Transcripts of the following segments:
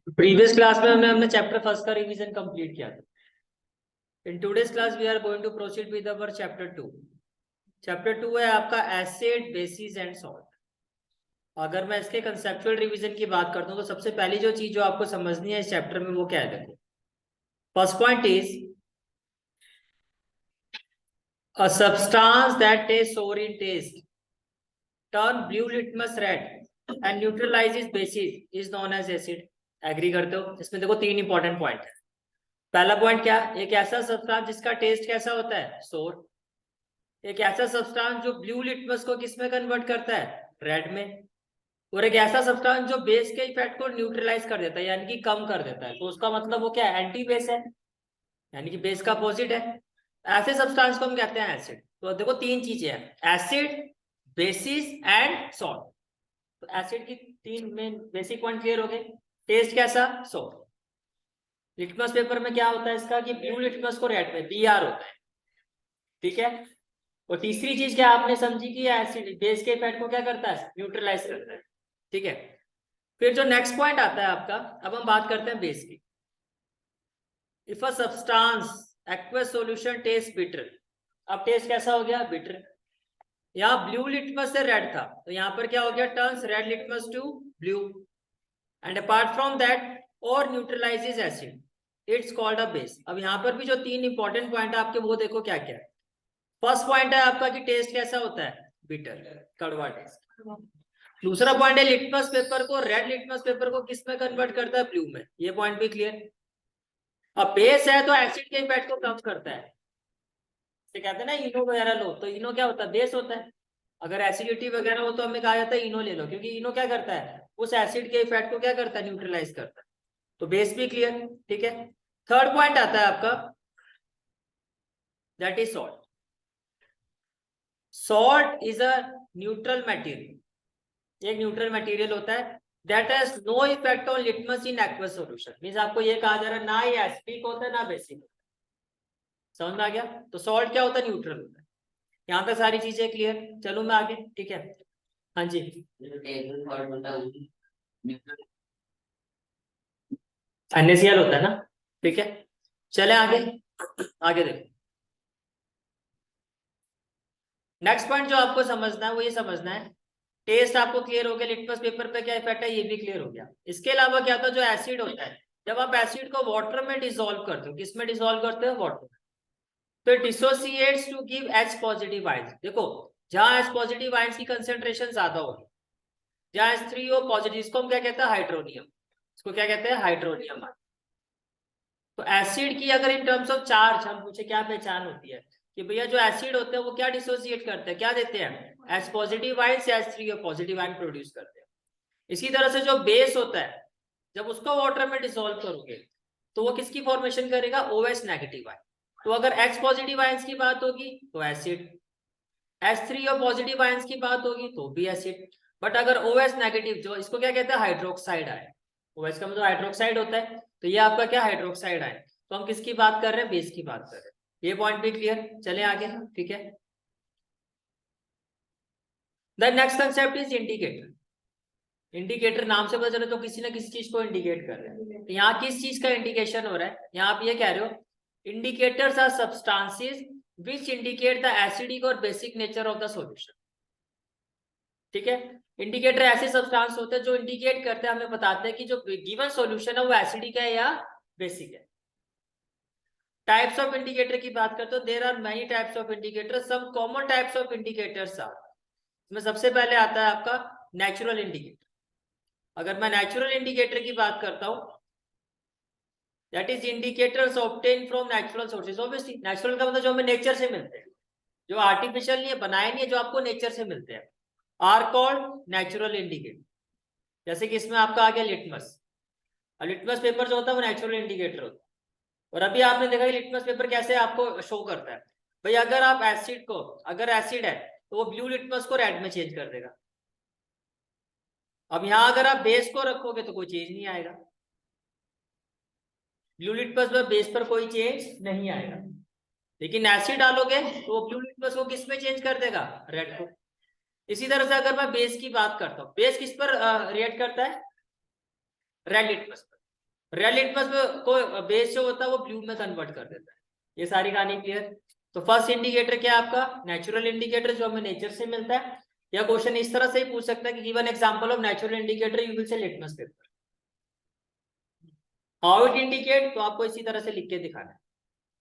Previous class में हमने chapter first का रिवीजन कंप्लीट किया था. In today's class we are going to proceed with our chapter 2. Chapter 2 है आपका एसिड, बेसिस एंड सॉल्ट. अगर मैं इसके कंसेप्चुअल रिवीजन की बात करता हूँ तो सबसे पहली जो चीज जो आपको समझनी है इस चैप्टर में वो क्या है, देखो. First point is a substance that tastes sour in taste, turn blue litmus red and neutralizes bases is known as acid. Agree करते हो? इसमें देखो तीन इंपॉर्टेंट पॉइंट है. पहला पॉइंट क्या, एक ऐसा सब्सटेंस जिसका टेस्ट कैसा होता है, सोर. एक ऐसा सब्सटेंस जो ब्लू लिटमस को किस में कन्वर्ट करता है, रेड में. और एक ऐसा सब्सटेंस जो बेस के इफेक्ट को न्यूट्रलाइज कर देता है, यानी कि कम कर देता है. तो उसका मतलब वो क्या है, एंटी बेस है, यानी कि बेस का अपोजिट है. ऐसे सब्सटेंस को हम कहते हैं एसिड. तो देखो तीन चीजें हैं, एसिड, बेसिस एंड सॉल्ट. तो एसिड की तीन मेन बेसिक पॉइंट क्लियर हो गए. टेस्ट कैसा, सॉल्ट. लिटमस पेपर में क्या होता है इसका कि ब्लू लिटमस को रेड में BR होता है, ठीक है. और तीसरी चीज क्या आपने समझी कि एसिड बेस के इफेक्ट को क्या करता है, न्यूट्रलाइज करता है, ठीक है. फिर जो नेक्स्ट पॉइंट आता है आपका, अब हम बात करते हैं बेस की. If a substance aqueous solution test bitter. अब टेस्ट कैसा हो गया, बिटर. यहाँ ब्लू लिटमस से रेड था, तो यहाँ पर क्या हो गया, turns red litmus to blue. And apart from that और neutralises acid, it's called a base. अब यहाँ पर भी जो तीन इंपॉर्टेंट पॉइंट है आपके वो देखो क्या क्या है. फर्स्ट पॉइंट है आपका कि टेस्ट कैसा होता है, बिटर, कड़वा टेस्ट. दूसरा पॉइंट है लिटमस पेपर को, रेड लिटमस पेपर को किस में कन्वर्ट करता है, ब्लू में. ये पॉइंट भी क्लियर. अब बेस है तो एसिड के इफेक्ट को कम करता है. कहते हैं ना इनो वगैरह लो, तो इनो क्या होता है, बेस होता है. अगर एसिडिटी वगैरह हो तो हमें कहा जाता है इनो ले लो, क्योंकि इनो क्या करता है, उस एसिड के इफेक्ट को क्या करता है, न्यूट्रलाइज करता है. तो बेस भी क्लियर, ठीक है. थर्ड पॉइंट आता है आपका, that is salt. Salt is a neutral material. एक न्यूट्रल मटेरियल होता है that has no effect on litmus in aqueous solution. Means आपको ये कहा जा रहा है ना ये एसिडिक होता है ना बेसिक. समझ में आ गया. तो सॉल्ट क्या होता है, न्यूट्रल होता है. यहाँ तक सारी चीजें क्लियर. चलो मैं आगे, ठीक है. हाँ जी, NaCl होता है ना, ठीक है. चले आगे, आगे देखो. नेक्स्ट पॉइंट जो आपको समझना है वो ये समझना है, टेस्ट आपको क्लियर हो गया, लिटमस पेपर पे क्या इफेक्ट है ये भी क्लियर हो गया. इसके अलावा क्या था, जो एसिड होता है, जब आप एसिड को वाटर में डिसॉल्व करते हो, किसमें डिसॉल्व करते हो, वाटर में, तो dissociates to give H positive ions. देखो जहां H पॉजिटिव आयंस की कंसेंट्रेशन ज्यादा होगी, जहां H3O पॉजिटिव, इसको हम क्या कहते हैं, हाइड्रोनियम. इसको क्या कहते हैं, हाइड्रोनियम. तो एसिड की अगर इन टर्म्स ऑफ चार्ज हम पूछे क्या पहचान होती है, कि भैया जो एसिड होते हैं वो क्या डिसोसिएट करते हैं, क्या देते हैं, H पॉजिटिव आयन से H3O पॉजिटिव आयन प्रोड्यूस करते हैं. इसी तरह से जो बेस होता है, जब उसको वाटर में डिसॉल्व करोगे तो वो किसकी फॉर्मेशन करेगा, OH नेगेटिव आयन. तो अगर H पॉजिटिव आयंस की बात होगी तो एसिड, H3O पॉजिटिव आयंस की बात होगी तो भी एसिड. बट अगर OH नेगेटिव, जो इसको क्या कहते हैं, हाइड्रोक्साइड आयन. OH का मतलब हाइड्रोक्साइड होता है, तो ये आपका क्या, हाइड्रोक्साइड आयन. तो हम किसकी बात कर रहे हैं, बेस की बात कर रहे हैं. ये पॉइंट भी क्लियर. चले आगे, ठीक है. The next concept is indicator. Indicator नाम से पता चले तो किसी ना किसी चीज को इंडिकेट कर रहे हैं. तो यहाँ किस चीज का इंडिकेशन हो रहा है, यहाँ आप ये कह रहे हो, indicators are substances which indicate the acidic और basic nature of the solution. ठीक है. इंडिकेटर ऐसे सब्सटेंस होते हैं जो इंडिकेट करते हैं, हमें बताते हैं कि जो गिवन सॉल्यूशन है वो एसिडिक है या बेसिक है. टाइप्स ऑफ इंडिकेटर की बात करते हो, there are many types of indicator. Some common types of indicators are, इसमें सबसे पहले आता है आपका नेचुरल इंडिकेटर. अगर मैं नेचुरल इंडिकेटर की बात करता हूं, that is indicators obtain from natural sources. Obviously natural का मतलब जो हमें नेचर से मिलते हैं, जो आर्टिफिशियल नहीं है, बनाए नहीं है, जो आपको नेचर से मिलते हैं, आर कॉल्ड नेचुरल इंडिकेटर. जैसे कि इसमें आपका आ गया लिटमस. और लिटमस पेपर जो होता है वो नेचुरल इंडिकेटर होता है. और अभी आपने देखा कि लिटमस पेपर कैसे आपको शो करता है, भाई अगर आप एसिड को, अगर एसिड है तो वो ब्लू लिटमस को रेड में चेंज कर देगा. अब यहाँ अगर आप बेस को रखोगे तो कोई चेंज नहीं आएगा. ब्लू लिटमस पर बेस पर कोई चेंज नहीं आएगा. लेकिन एसिड डालोगे तो वो ब्लू लिटमस को किस में चेंज कर देगा, रेड को. इसी तरह से अगर मैं बेस की बात करता हूँ, बेस किस पर रिएक्ट करता है, रेड लिटमस पर. रेड लिटमस को बेस जो होता है वो ब्लू में कन्वर्ट कर देता है। ये सारी कहानी क्लियर। तो फर्स्ट इंडिकेटर क्या है आपका? नेचुरल इंडिकेटर, जो हमें नेचर से मिलता है। या क्वेश्चन इस तरह से ही पूछ सकता है कि given example of natural indicator, you will से litmus paper. How it indicate, तो आपको इसी तरह से लिख के दिखाना है।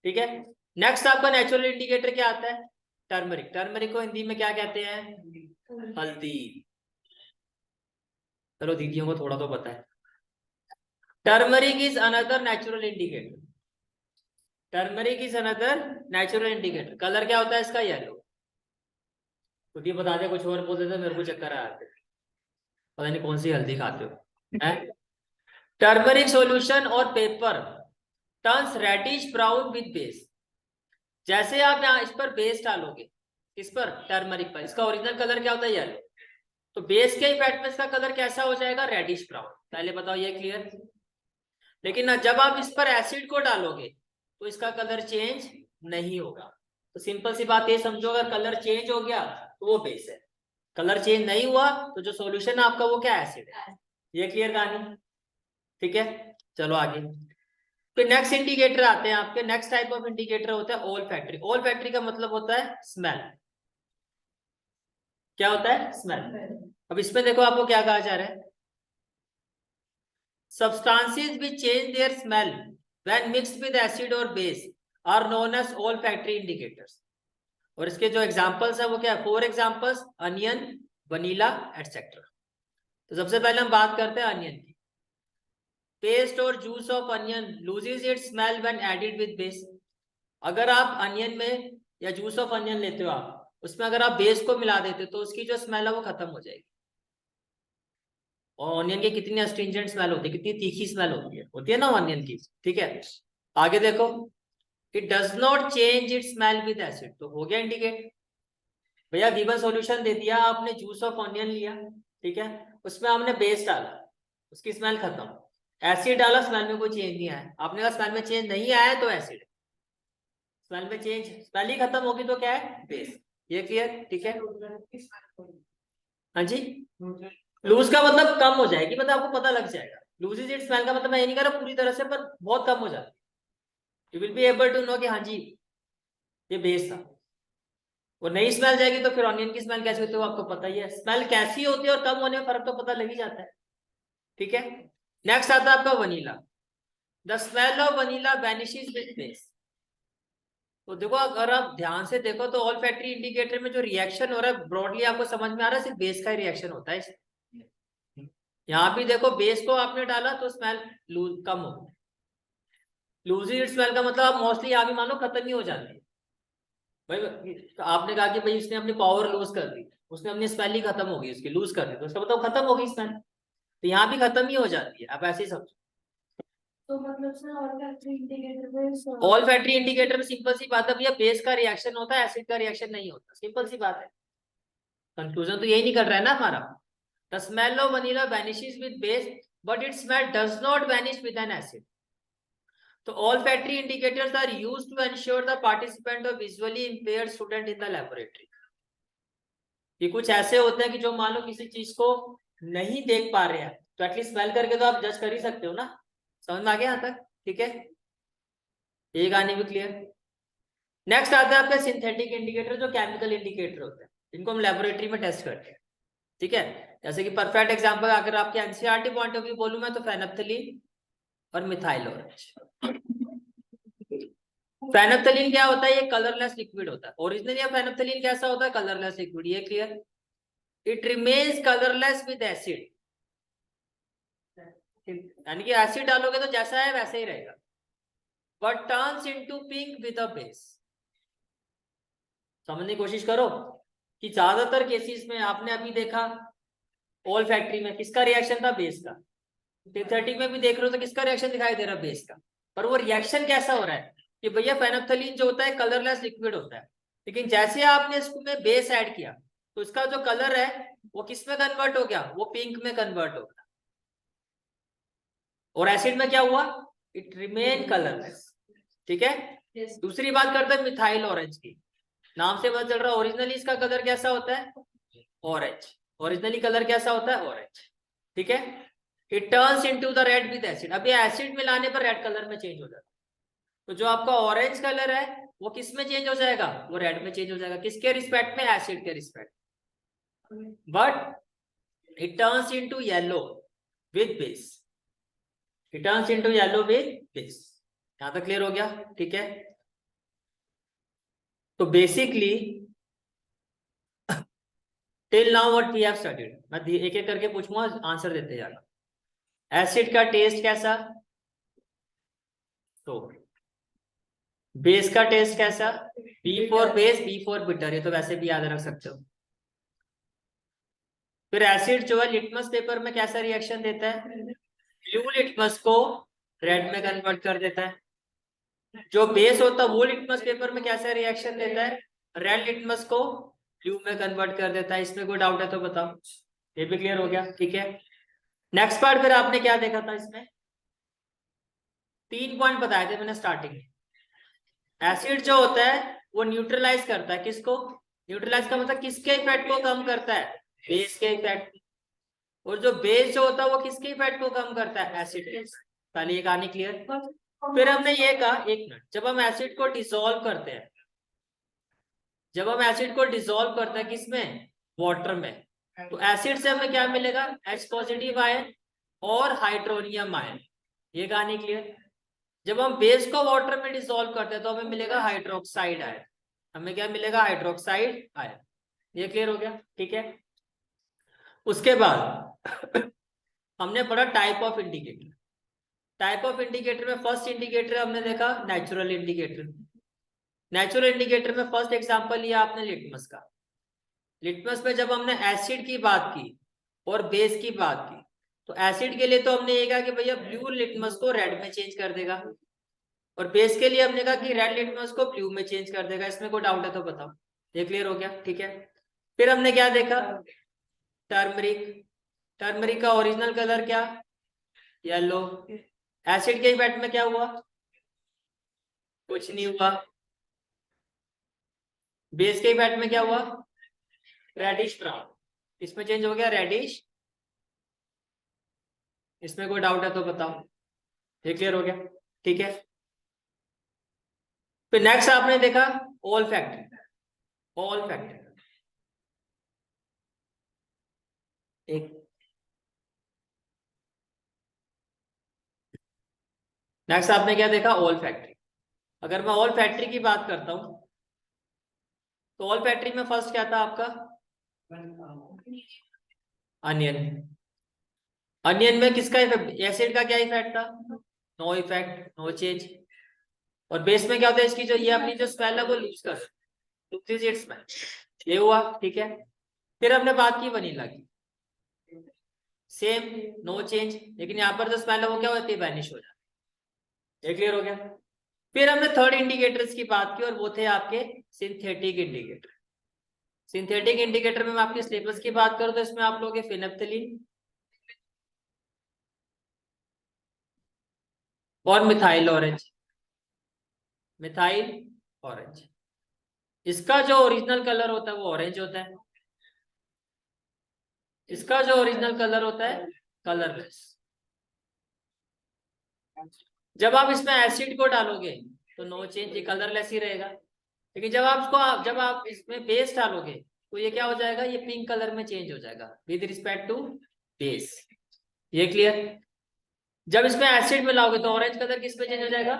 ठीक है। नेक्स्ट आपका नेचुरल इंडिकेटर क्या आता है? टर्मरिक। टर्मरिक को हिंदी में क्या कहते हैं? हल्दी। चलो दीदियों को थोड़ा तो पता है। Turmeric is another natural indicator. Turmeric is another natural indicator. Colour क्या होता है इसका? येलो। खुद ही बता दे, कुछ और बोल देते मेरे को चक्कर आ जाते, पता नहीं कौन सी हल्दी खाते हो। टर्मरिक सॉल्यूशन और paper turns reddish brown with base. जैसे आप यहाँ इस पर बेस डालोगे, इस पर टर्मरिक पर, इसका ओरिजिनल कलर क्या होता है? येलो। तो बेस के इफेक्ट में इसका कलर कैसा हो जाएगा? Reddish brown. पहले बताओ, ये क्लियर? लेकिन जब आप इस पर एसिड को डालोगे तो इसका कलर चेंज नहीं होगा। तो सिंपल सी बात ये समझो, अगर कलर चेंज हो गया तो वो बेस है, कलर चेंज नहीं हुआ तो जो सॉल्यूशन है आपका वो क्या? एसिड है। ये क्लियर कहानी? ठीक है, चलो आगे। फिर नेक्स्ट इंडिकेटर आते हैं आपके। नेक्स्ट टाइप ऑफ इंडिकेटर होता है ओल फैक्ट्री। ओल फैक्ट्री का मतलब होता है स्मेल। क्या होता है? स्मेल। अब इसमें देखो आपको क्या कहा जा रहा है? Substances which change their smell when mixed with acid or base are known as olfactory indicators. और इसके जो एग्जांपल्स है वो क्या है? 4 एग्जांपल्स, अनियन, वनीला एटसेट्रा। तो सबसे पहले हम बात करते हैं अनियन की। पेस्ट और juice of onion loses its smell when added with base. अगर आप अनियन में या जूस ऑफ अनियन लेते हो आप, उसमें अगर आप बेस को मिला देते हो तो उसकी जो स्मेल है वो खत्म हो जाएगी। और ऑनियन की कितनी अस्ट्रिंजेंट स्मेल होती है, कितनी तीखी स्मेल होती है ना ऑनियन की। ठीक है, आगे देखो। It does not change it smell with acid. तो हो गया इंडिकेट। भैया गिवन सॉल्यूशन दे दिया आपने, जूस ऑफ ऑनियन लिया, ठीक है, उसमें हमने बेस डाला, उसकी स्मेल खत्म। एसिड डाला, स्मेल में कोई चेंज नहीं आया। आपने कहा स्मेल में चेंज नहीं आया तो एसिड। स्मेल में चेंज, स्मेल ही खत्म होगी तो क्या है? बेस। ये क्लियर? ठीक है। हाँ जी, लूज का मतलब कम हो जाएगी, मतलब आपको पता लग जाएगा। लूजेज इट स्मेल का मतलब मैं ये नहीं कर रहा पूरी तरह से, पर बहुत कम हो जाती है। You will be able to know कि हाँ जी ये बेस था। वो नई स्मेल जाएगी तो फिर ऑनियन की स्मेल कैसी होती है वो आपको पता ही है। स्मेल कैसी होती है और कम होने में फर्क तो पता लग ही जाता है। ठीक है, नेक्स्ट आता है आपका vanilla. The smell of vanilla vanishes with base. तो देखो, अगर आप ध्यान से देखो तो ऑल फैक्ट्री इंडिकेटर में जो रिएक्शन हो रहा है ब्रॉडली आपको समझ में आ रहा है, सिर्फ बेस का ही रिएक्शन होता है। यहाँ भी देखो, बेस को आपने डाला तो स्मेल कम हो गई। लूजिंग स्मेल का मतलब आप मोस्टली यहाँ भी मान लो खत्म ही हो जाती है। भाई तो आपने कहा कि भाई उसने अपनी पावर लूज कर दी, उसने अपनी स्मेल ही खत्म हो गई, उसकी लूज कर दी, तो उसका मतलब खत्म हो गई स्मेल। तो यहाँ भी खत्म ही हो जाती है। आप ऐसे ही समझो। तो मतलब ऑल फैक्ट्री इंडिकेटर में सिंपल सी बात है भैया, बेस का रिएक्शन होता है, एसिड का रिएक्शन नहीं होता। सिंपल सी बात है। कंक्लूजन तो यही निकल रहा है ना हमारा। The smell of vanilla vanishes with base but it's smell does not vanish with N acid. तो olfactory indicators are used to ensure the participant of visually impaired student in the laboratory. ये कुछ ऐसे होते हैं कि जो मान लो किसी चीज को नहीं देख पा रहे हैं तो एटलीस्ट स्मेल करके तो आप जज कर ही सकते हो ना। समझ में आ गया यहाँ तक? ठीक है, ये कहानी भी क्लियर। नेक्स्ट आता है आपका सिंथेटिक इंडिकेटर, जो केमिकल इंडिकेटर होते हैं, इनको हम लेबोरेटरी में टेस्ट करते हैं। ठीक है, जैसे कि परफेक्ट एग्जांपल अगर आपके एनसीईआरटी पॉइंट ऑफ व्यू बोलूं मैं, तो फेनोप्थलीन और मिथाइल ऑरेंज। फेनोप्थलीन क्या होता है? ये कलरलेस लिक्विड होता है। ओरिजिनली फेनोप्थलीन कैसा होता है? Colourless liquid. ये clear? It remains colourless with acid. यानी कि एसिड डालोगे तो जैसा है वैसे ही रहेगा, but turns into pink with a base. समझने की कोशिश करो कि ज्यादातर केसेस में आपने अभी देखा ऑल फैक्ट्री में किसका रिएक्शन था? बेस का। सिंथेटिक में भी देख रहे हो तो किसका रिएक्शन दिखाई दे रहा है? बेस का। पर वो रिएक्शन कैसा हो रहा है कि भैया फेनोप्थलीन जो होता है कलरलेस लिक्विड होता है, लेकिन जैसे आपने इसमें बेस ऐड किया तो इसका जो कलर है वो किस में कन्वर्ट हो गया? वो पिंक में कन्वर्ट हो गया। और एसिड में क्या हुआ? It remain colourless. ठीक है, दूसरी बात करते हैं मिथाइल ऑरेंज की। नाम से पता चल रहा है ओरिजिनली इसका कलर कैसा होता है? ऑरेंज। ओरिजिनली कलर कैसा होता है? ऑरेंज। ठीक है, it turns into the read with acid. अब ये एसिड मिलाने पर रेड कलर में चेंज हो जाता है। तो जो आपका ऑरेंज कलर है वो किस में चेंज हो जाएगा, वो रेड में चेंज हो जाएगा। किसके रिस्पेक्ट में, एसिड के respect. But it turns into yellow with base, it turns into yellow with base. यहां तक क्लियर हो गया, ठीक है। तो basically till now what we have studied, मैं एक एक करके पूछूंगा, आंसर देते जाना। एसिड का टेस्ट कैसा, तो बेस का टेस्ट कैसा, B for base, B for bitter, ये तो वैसे भी याद रख सकते हो। फिर एसिड जो है लिटमस पेपर में कैसा रिएक्शन देता है, ब्लू लिटमस को रेड में कन्वर्ट कर देता है। जो बेस होता है वो लिटमस पेपर में कैसा रिएक्शन देता है, रेड लिटमस को ब्लू में कन्वर्ट कर देता है। इसमें कोई डाउट है तो बताओ। ये भी क्लियर हो गया, ठीक है। नेक्स्ट पार्ट, फिर आपने क्या देखा था इसमें, 3 पॉइंट बताए थे मैंने स्टार्टिंग में। एसिड जो होता है वो न्यूट्रलाइज करता है, किसको, न्यूट्रलाइज का मतलब किसके इफेक्ट को कम करता है, बेस के इफेक्ट। और जो बेस जो होता है वो किसके इफेक्ट को कम करता है, एसिड के। पहले ये कहानी क्लियर। फिर हमने ये कहा, एक मिनट, जब हम एसिड को डिसॉल्व करते हैं, जब हम एसिड को डिसॉल्व करते हैं किसमें, वाटर में, तो एसिड से हमें क्या मिलेगा, H पॉजिटिव आयन और हाइड्रोनियम आयन। ये कहानी क्लियर। जब हम बेस को वाटर में डिसॉल्व करते हैं तो हमें मिलेगा हाइड्रोक्साइड आयन, हमें क्या मिलेगा, हाइड्रोक्साइड आयन। ये क्लियर हो गया, ठीक है। उसके बाद हमने पढ़ा type of indicator. Type of indicator में फर्स्ट इंडिकेटर हमने देखा नेचुरल इंडिकेटर। नेचुरल इंडिकेटर में फर्स्ट एग्जांपल लिया आपने लिटमस का। लिटमस में जब हमने एसिड की बात की और बेस की बात की, तो एसिड के लिए तो हमने ये कहा कि भैया ब्लू लिटमस को रेड में चेंज कर देगा, और बेस के लिए हमने कहा कि रेड लिटमस को ब्लू में चेंज कर देगा। इसमें कोई डाउट है तो बताओ। ये क्लियर हो गया, ठीक है। फिर हमने क्या देखा, टर्मरिक। टर्मरिक का ओरिजिनल कलर क्या, येलो। एसिड के इफेक्ट में क्या हुआ, कुछ नहीं हुआ। बेस के इफेक्ट में क्या हुआ, रेडिश ब्राउन, इसमें चेंज हो गया रेडिश। इसमें कोई डाउट है तो बताओ। ये क्लियर हो गया, ठीक है। फिर नेक्स्ट आपने देखा ऑल फैक्टर। ऑल फैक्टर एक, नेक्स्ट आपने क्या देखा, ऑल फैक्ट्री। अगर मैं ऑल फैक्ट्री की बात करता हूं तो ऑल फैक्ट्री में फर्स्ट क्या था आपका, अनियन। अनियन में किसका इफेक्ट, एसिड का क्या इफेक्ट था, नो इफेक्ट, नो चेंज। और बेस में क्या होता है, इसकी जो ये अपनी जो स्मेल है वो लूज कर, लूजेस इट्स स्मेल। ये हुआ, ठीक है। फिर हमने बात की वनीला की, सेम, नो चेंज, लेकिन यहाँ पर जो स्मेल है वो क्या होती है, वैनिश हो जाती है। क्लियर हो गया। फिर हमने थर्ड इंडिकेटर्स की बात की और वो थे आपके सिंथेटिक इंडिकेटर। सिंथेटिक इंडिकेटर में मैं आपके सिलेबस की बात करूं तो इसमें आप लोग फिनेप्थलीन और मिथाइल ऑरेंज, मिथाइल ऑरेंज। इसका जो ओरिजिनल कलर होता है वो ऑरेंज होता है, इसका जो ओरिजिनल कलर होता है कलरलेस। जब आप इसमें एसिड को डालोगे तो नो चेंज, ये कलरलेस ही रहेगा। लेकिन जब आप इसमें बेस डालोगे तो ये क्या हो जाएगा, ये पिंक कलर में चेंज हो जाएगा विद रिस्पेक्ट टू बेस। ये क्लियर। जब इसमें एसिड मिलाओगे तो ऑरेंज कलर किस पे चेंज हो जाएगा,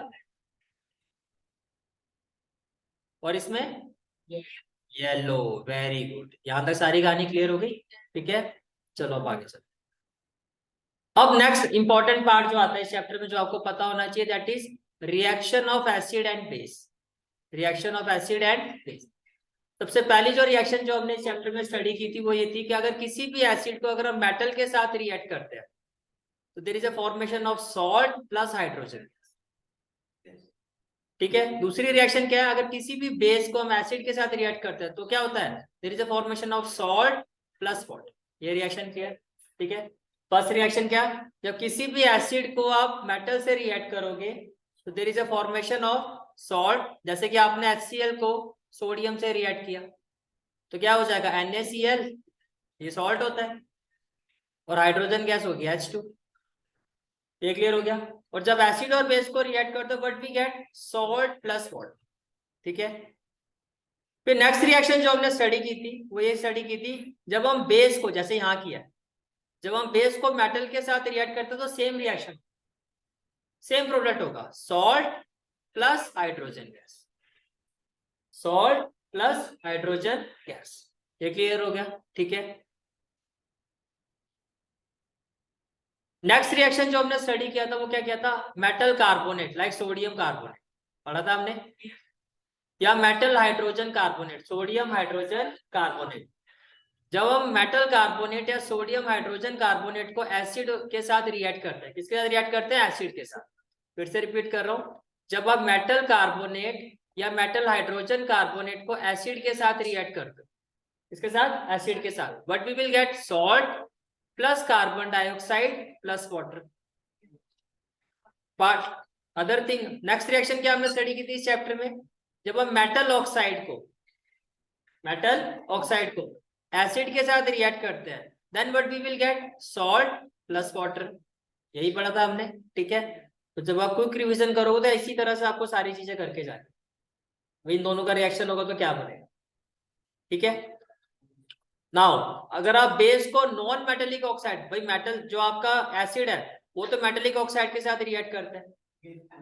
और इसमें येलो। वेरी गुड, यहां तक सारी कहानी क्लियर हो गई, ठीक है। चलो अब आगे चलो। अब नेक्स्ट इंपॉर्टेंट पार्ट जो आता है इस चैप्टर में, जो आपको पता होना चाहिए, that is reaction of acid and base. Reaction of acid and base. सबसे पहली जो रिएक्शन जो हमने इस चैप्टर में स्टडी की थी वो ये थी कि अगर किसी भी एसिड को अगर हम मेटल के साथ रिएक्ट करते हैं तो there is a formation of salt plus hydrogen, ठीक है। दूसरी रिएक्शन क्या है, अगर किसी भी बेस को हम एसिड के साथ रिएक्ट करते हैं तो क्या होता है, there is a formation of salt plus water. ये रिएक्शन क्या है, ठीक है। फर्स्ट रिएक्शन क्या, जब किसी भी एसिड को आप मेटल से रिएक्ट करोगे तो there is a formation of salt. जैसे कि आपने HCl को सोडियम से रिएक्ट किया तो क्या हो जाएगा, NaCl, ये सॉल्ट होता है, और हाइड्रोजन गैस होगी H2। ये क्लियर हो गया। और जब एसिड और बेस को रिएक्ट करते हो what we get, salt plus water. ठीक है, फिर नेक्स्ट रिएक्शन जो हमने स्टडी की थी वो ये स्टडी की थी, जब हम बेस को, जैसे यहाँ किया, जब हम बेस को मेटल के साथ रिएक्ट करते तो सेम रिएक्शन, सेम प्रोडक्ट होगा, salt plus hydrogen gas, salt plus hydrogen gas. ये क्लियर हो गया। ठीक है, नेक्स्ट रिएक्शन जो हमने स्टडी किया था वो क्या किया था, metal carbonate like sodium carbonate पढ़ा था हमने, या metal hydrogen carbonate, sodium hydrogen carbonate. जब हम मेटल कार्बोनेट या सोडियम हाइड्रोजन कार्बोनेट को एसिड के साथ रिएक्ट करते हैं, किसके साथ रिएक्ट करते हैं, एसिड के साथ। फिर से रिपीट कर रहा हूं, जब आप मेटल कार्बोनेट या मेटल हाइड्रोजन कार्बोनेट को एसिड के साथ रिएक्ट करते हो, इसके साथ, एसिड के साथ, but we will get salt plus carbon dioxide plus water. But other thing, next reaction क्या हमने स्टडी की थी इस चैप्टर में, जब हम मेटल ऑक्साइड को एसिड के साथ रिएक्ट करते हैं, then what we will get, salt plus water. यही पढ़ा था हमने। ठीक है, तो जब आप क्विक रिवीजन करोगे तो इसी तरह से आपको सारी चीजें करके जानी, इन दोनों का रिएक्शन होगा तो क्या बनेगा। ठीक है, नाउ अगर आप बेस को नॉन मेटेलिक ऑक्साइड, भाई मेटल जो आपका एसिड है वो तो मेटेलिक ऑक्साइड के साथ रिएक्ट करता है,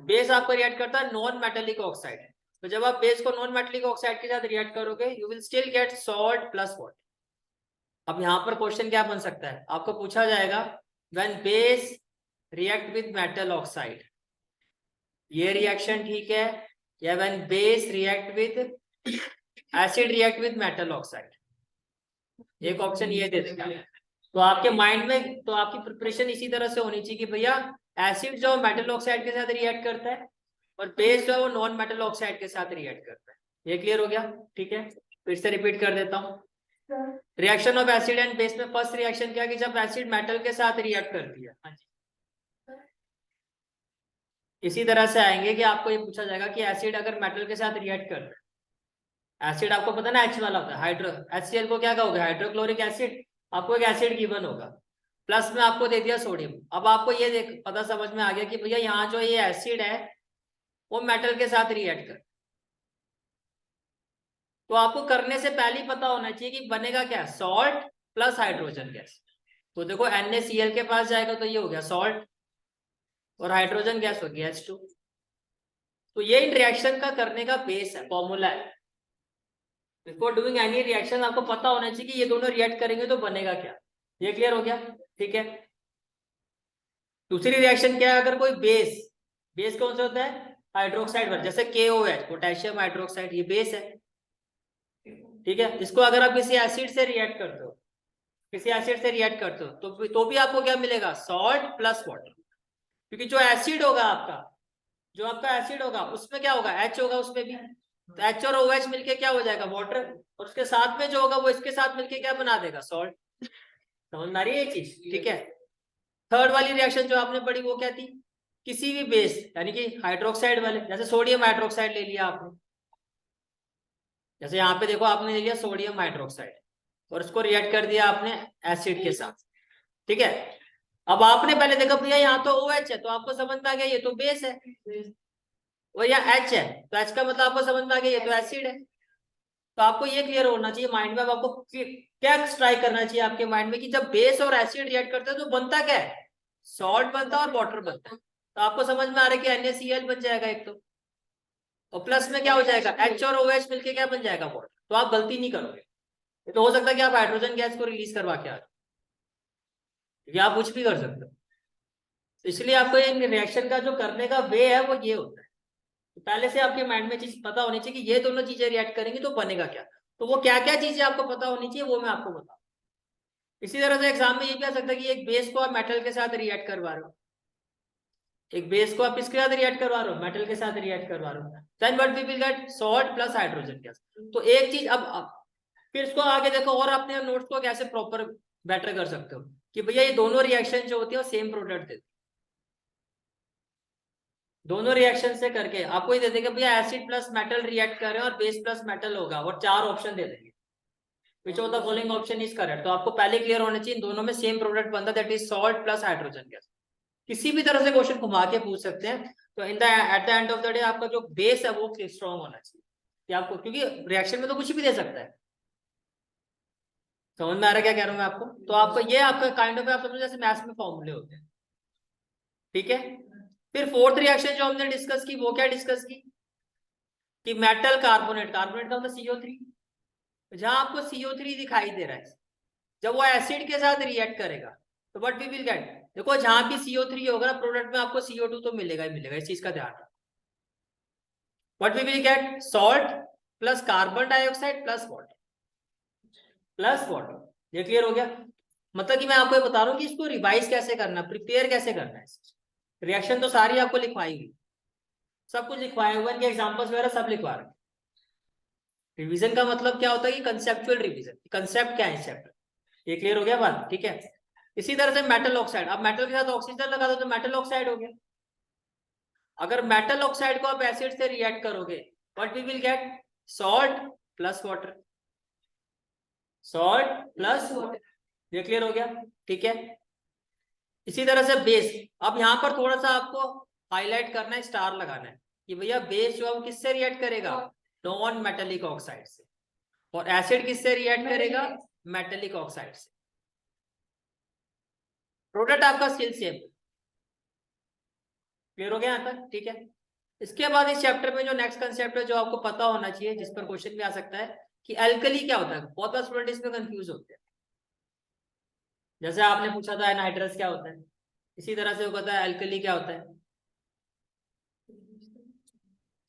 बेस आपका रिएक्ट करता है नॉन मेटेलिक ऑक्साइड, तो जब आप बेस को नॉन मेटेलिक ऑक्साइड के साथ रिएक्ट करोगे you will still get salt plus water. अब यहाँ पर क्वेश्चन क्या बन सकता है, आपको पूछा जाएगा when base react with metal oxide, ये रिएक्शन ठीक है, या when base react with acid react with metal oxide, एक ऑप्शन ये दे देगा। तो आपके माइंड में, तो आपकी प्रिपरेशन इसी तरह से होनी चाहिए कि भैया एसिड जो मेटल ऑक्साइड के साथ रिएक्ट करता है और बेस जो है वो नॉन मेटल ऑक्साइड के साथ रिएक्ट करता है। ये क्लियर हो गया। ठीक है, फिर से रिपीट कर देता हूँ, reaction of acid and base में फर्स्ट रिएक्शन क्या कि जब एसिड मेटल के साथ रिएक्ट करती है। हाँ जी, इसी तरह से आएंगे कि आपको ये पूछा जाएगा कि एसिड अगर मेटल के साथ रिएक्ट करता है, एसिड आपको पता ना H वाला होता है, हाइड्रो HCl को क्या कहोगे, हाइड्रोक्लोरिक एसिड, आपको एक एसिड गिवन होगा, प्लस में आपको दे दिया सोडियम। अब आपको ये देख पता समझ में आ गया कि भैया यहाँ जो ये एसिड है वो मेटल के साथ रिएक्ट कर, तो आपको करने से पहले ही पता होना चाहिए कि बनेगा क्या, सॉल्ट प्लस हाइड्रोजन गैस। तो देखो NaCl के पास जाएगा तो ये हो गया सॉल्ट और हाइड्रोजन गैस हो गया H2। तो ये इन रिएक्शन का करने का बेस है, फॉर्मूला है। बिफोर डूइंग एनी रिएक्शन आपको पता होना चाहिए कि ये दोनों रिएक्ट करेंगे तो बनेगा क्या। ये क्लियर हो गया। ठीक है, दूसरी रिएक्शन क्या है, अगर कोई बेस कौन सा होता है, हाइड्रोक्साइड वाला, जैसे KOH पोटेशियम हाइड्रोक्साइड, ये बेस है। ठीक है, इसको अगर आप किसी एसिड से रिएक्ट करते हो, तो भी आपको क्या मिलेगा, सॉल्ट प्लस वाटर, क्योंकि जो एसिड होगा आपका, जो आपका एसिड होगा उसमें क्या होगा, H होगा उसमें भी, तो H और OH मिलके क्या हो जाएगा, वाटर, और उसके साथ में जो होगा वो इसके साथ मिलके क्या बना देगा, सॉल्ट। समझ में आ रही है ये चीज। ठीक है, थर्ड वाली रिएक्शन जो आपने पढ़ी वो क्या थी, किसी भी बेस यानी कि हाइड्रोक्साइड वाले, जैसे सोडियम हाइड्रोक्साइड ले लिया आपने, जैसे यहाँ पे देखो आपने ले लिया सोडियम हाइड्रोक्साइड और उसको रिएक्ट कर दिया आपने एसिड के साथ। ठीक है, अब आपने पहले देखा भैया यहाँ तो OH है, तो आपको समझ में आ गया ये तो बेस है, और यहाँ H है तो H का मतलब आपको समझ में आ गया ये तो एसिड है। तो आपको ये क्लियर होना चाहिए माइंड में, अब आपको क्या स्ट्राइक करना चाहिए आपके माइंड में कि जब बेस और एसिड रिएक्ट करते हैं तो बनता क्या है, सॉल्ट बनता है और वाटर बनता है। तो आपको समझ में आ रहा है कि NaCl बन जाएगा एक तो, और प्लस में क्या हो जाएगा, H और OH मिलके क्या बन जाएगा, वाटर। तो आप गलती नहीं करोगे, तो हो सकता है कि आप हाइड्रोजन गैस को रिलीज करवा के आ जाओ, या आप कुछ भी कर सकते हो। तो इसलिए आपको ये रिएक्शन का जो करने का वे है वो ये होता है, तो पहले से आपके माइंड में चीज पता होनी चाहिए कि ये दोनों चीजें रिएक्ट करेंगी तो बनेगा क्या। तो वो क्या क्या चीजें आपको पता होनी चाहिए वो मैं आपको बताऊं। इसी तरह से एग्जाम में ये भी आ सकता है कि एक बेस को आप मेटल के साथ रिएक्ट करवा रहे हो, एक बेस को आप किसके साथ रिएक्ट करवा रहे हो, मेटल के साथ रिएक्ट करवा रहे हो, then what we will get, salt plus hydrogen gas. तो एक चीज अब फिर इसको आगे देखो और अपने नोट्स को कैसे प्रॉपर बेटर कर सकते हो कि भैया ये दोनों रिएक्शन जो होती है वो सेम प्रोडक्ट देती है। दोनों रिएक्शन से करके आपको ये दे देंगे भैया एसिड प्लस मेटल रिएक्ट कर रहे हैं और बेस प्लस मेटल होगा, और 4 ऑप्शन दे देंगे, which of the following option is correct. तो आपको पहले क्लियर होना चाहिए दोनों में सेम प्रोडक्ट बनता है, that is salt plus hydrogen gas. किसी भी तरह से क्वेश्चन घुमा के पूछ सकते हैं। तो in the at the end of the day आपका जो बेस है वो स्ट्रॉन्ग होना चाहिए कि आपको, क्योंकि रिएक्शन में तो कुछ भी दे सकता है। समझ में आ रहा है क्या कह रहा हूँ मैं आपको? तो आपको ये आपका काइंड ऑफ आप समझो जैसे मैथ्स में फॉर्मूले होते हैं, ठीक है। फिर फोर्थ रिएक्शन जो हमने डिस्कस की वो क्या डिस्कस की कि मेटल कार्बोनेट, कार्बोनेट का मतलब CO3, जहां आपको CO3 दिखाई दे रहा है, जब वो एसिड के साथ रिएक्ट करेगा तो व्हाट वी विल गेट, देखो जहां भी CO3 होगा प्रोडक्ट में आपको CO2 तो मिलेगा ही मिलेगा, इस चीज का ध्यान रखो। What we will get, salt plus carbon dioxide plus water, plus water. ये क्लियर हो गया? मतलब कि मैं आपको ये बता रहा हूँ कि इसको रिवाइज कैसे करना, प्रिपेयर कैसे करना है। रिएक्शन तो सारी आपको लिखवाई हुई, सब कुछ लिखवाया हुआ है, एग्जांपल्स वगैरह सब लिखवा रहे हैं। रिवीजन का मतलब क्या होता है कि कंसेप्चुअल रिवीजन, कंसेप्ट क्या है चैप्टर, ये क्लियर हो गया बात, ठीक है। इसी तरह से मेटल ऑक्साइड, अब मेटल के साथ ऑक्सीजन लगा दो तो मेटल ऑक्साइड हो गया। अगर मेटल ऑक्साइड को आप एसिड से रिएक्ट करोगे what we will get, salt plus water, salt plus water. ये क्लियर हो गया, ठीक है। इसी तरह से बेस, अब यहाँ पर थोड़ा सा आपको हाईलाइट करना है, स्टार लगाना है कि भैया बेस जो है वो किससे रिएक्ट करेगा, नॉन मेटेलिक ऑक्साइड से, और एसिड किससे रिएक्ट करेगा, मेटेलिक ऑक्साइड से। प्रोडक्ट आपका स्किल सेम, क्लियर हो गया यहाँ तक, ठीक है। इसके बाद इस चैप्टर में जो नेक्स्ट कंसेप्ट है जो आपको पता होना चाहिए, जिस पर क्वेश्चन भी आ सकता है कि अल्कली क्या होता है। बहुत बार स्टूडेंट इसमें कंफ्यूज होते हैं, जैसे आपने पूछा था एनहाइड्रस क्या होता है, इसी तरह से वो कहता है अल्कली क्या होता है।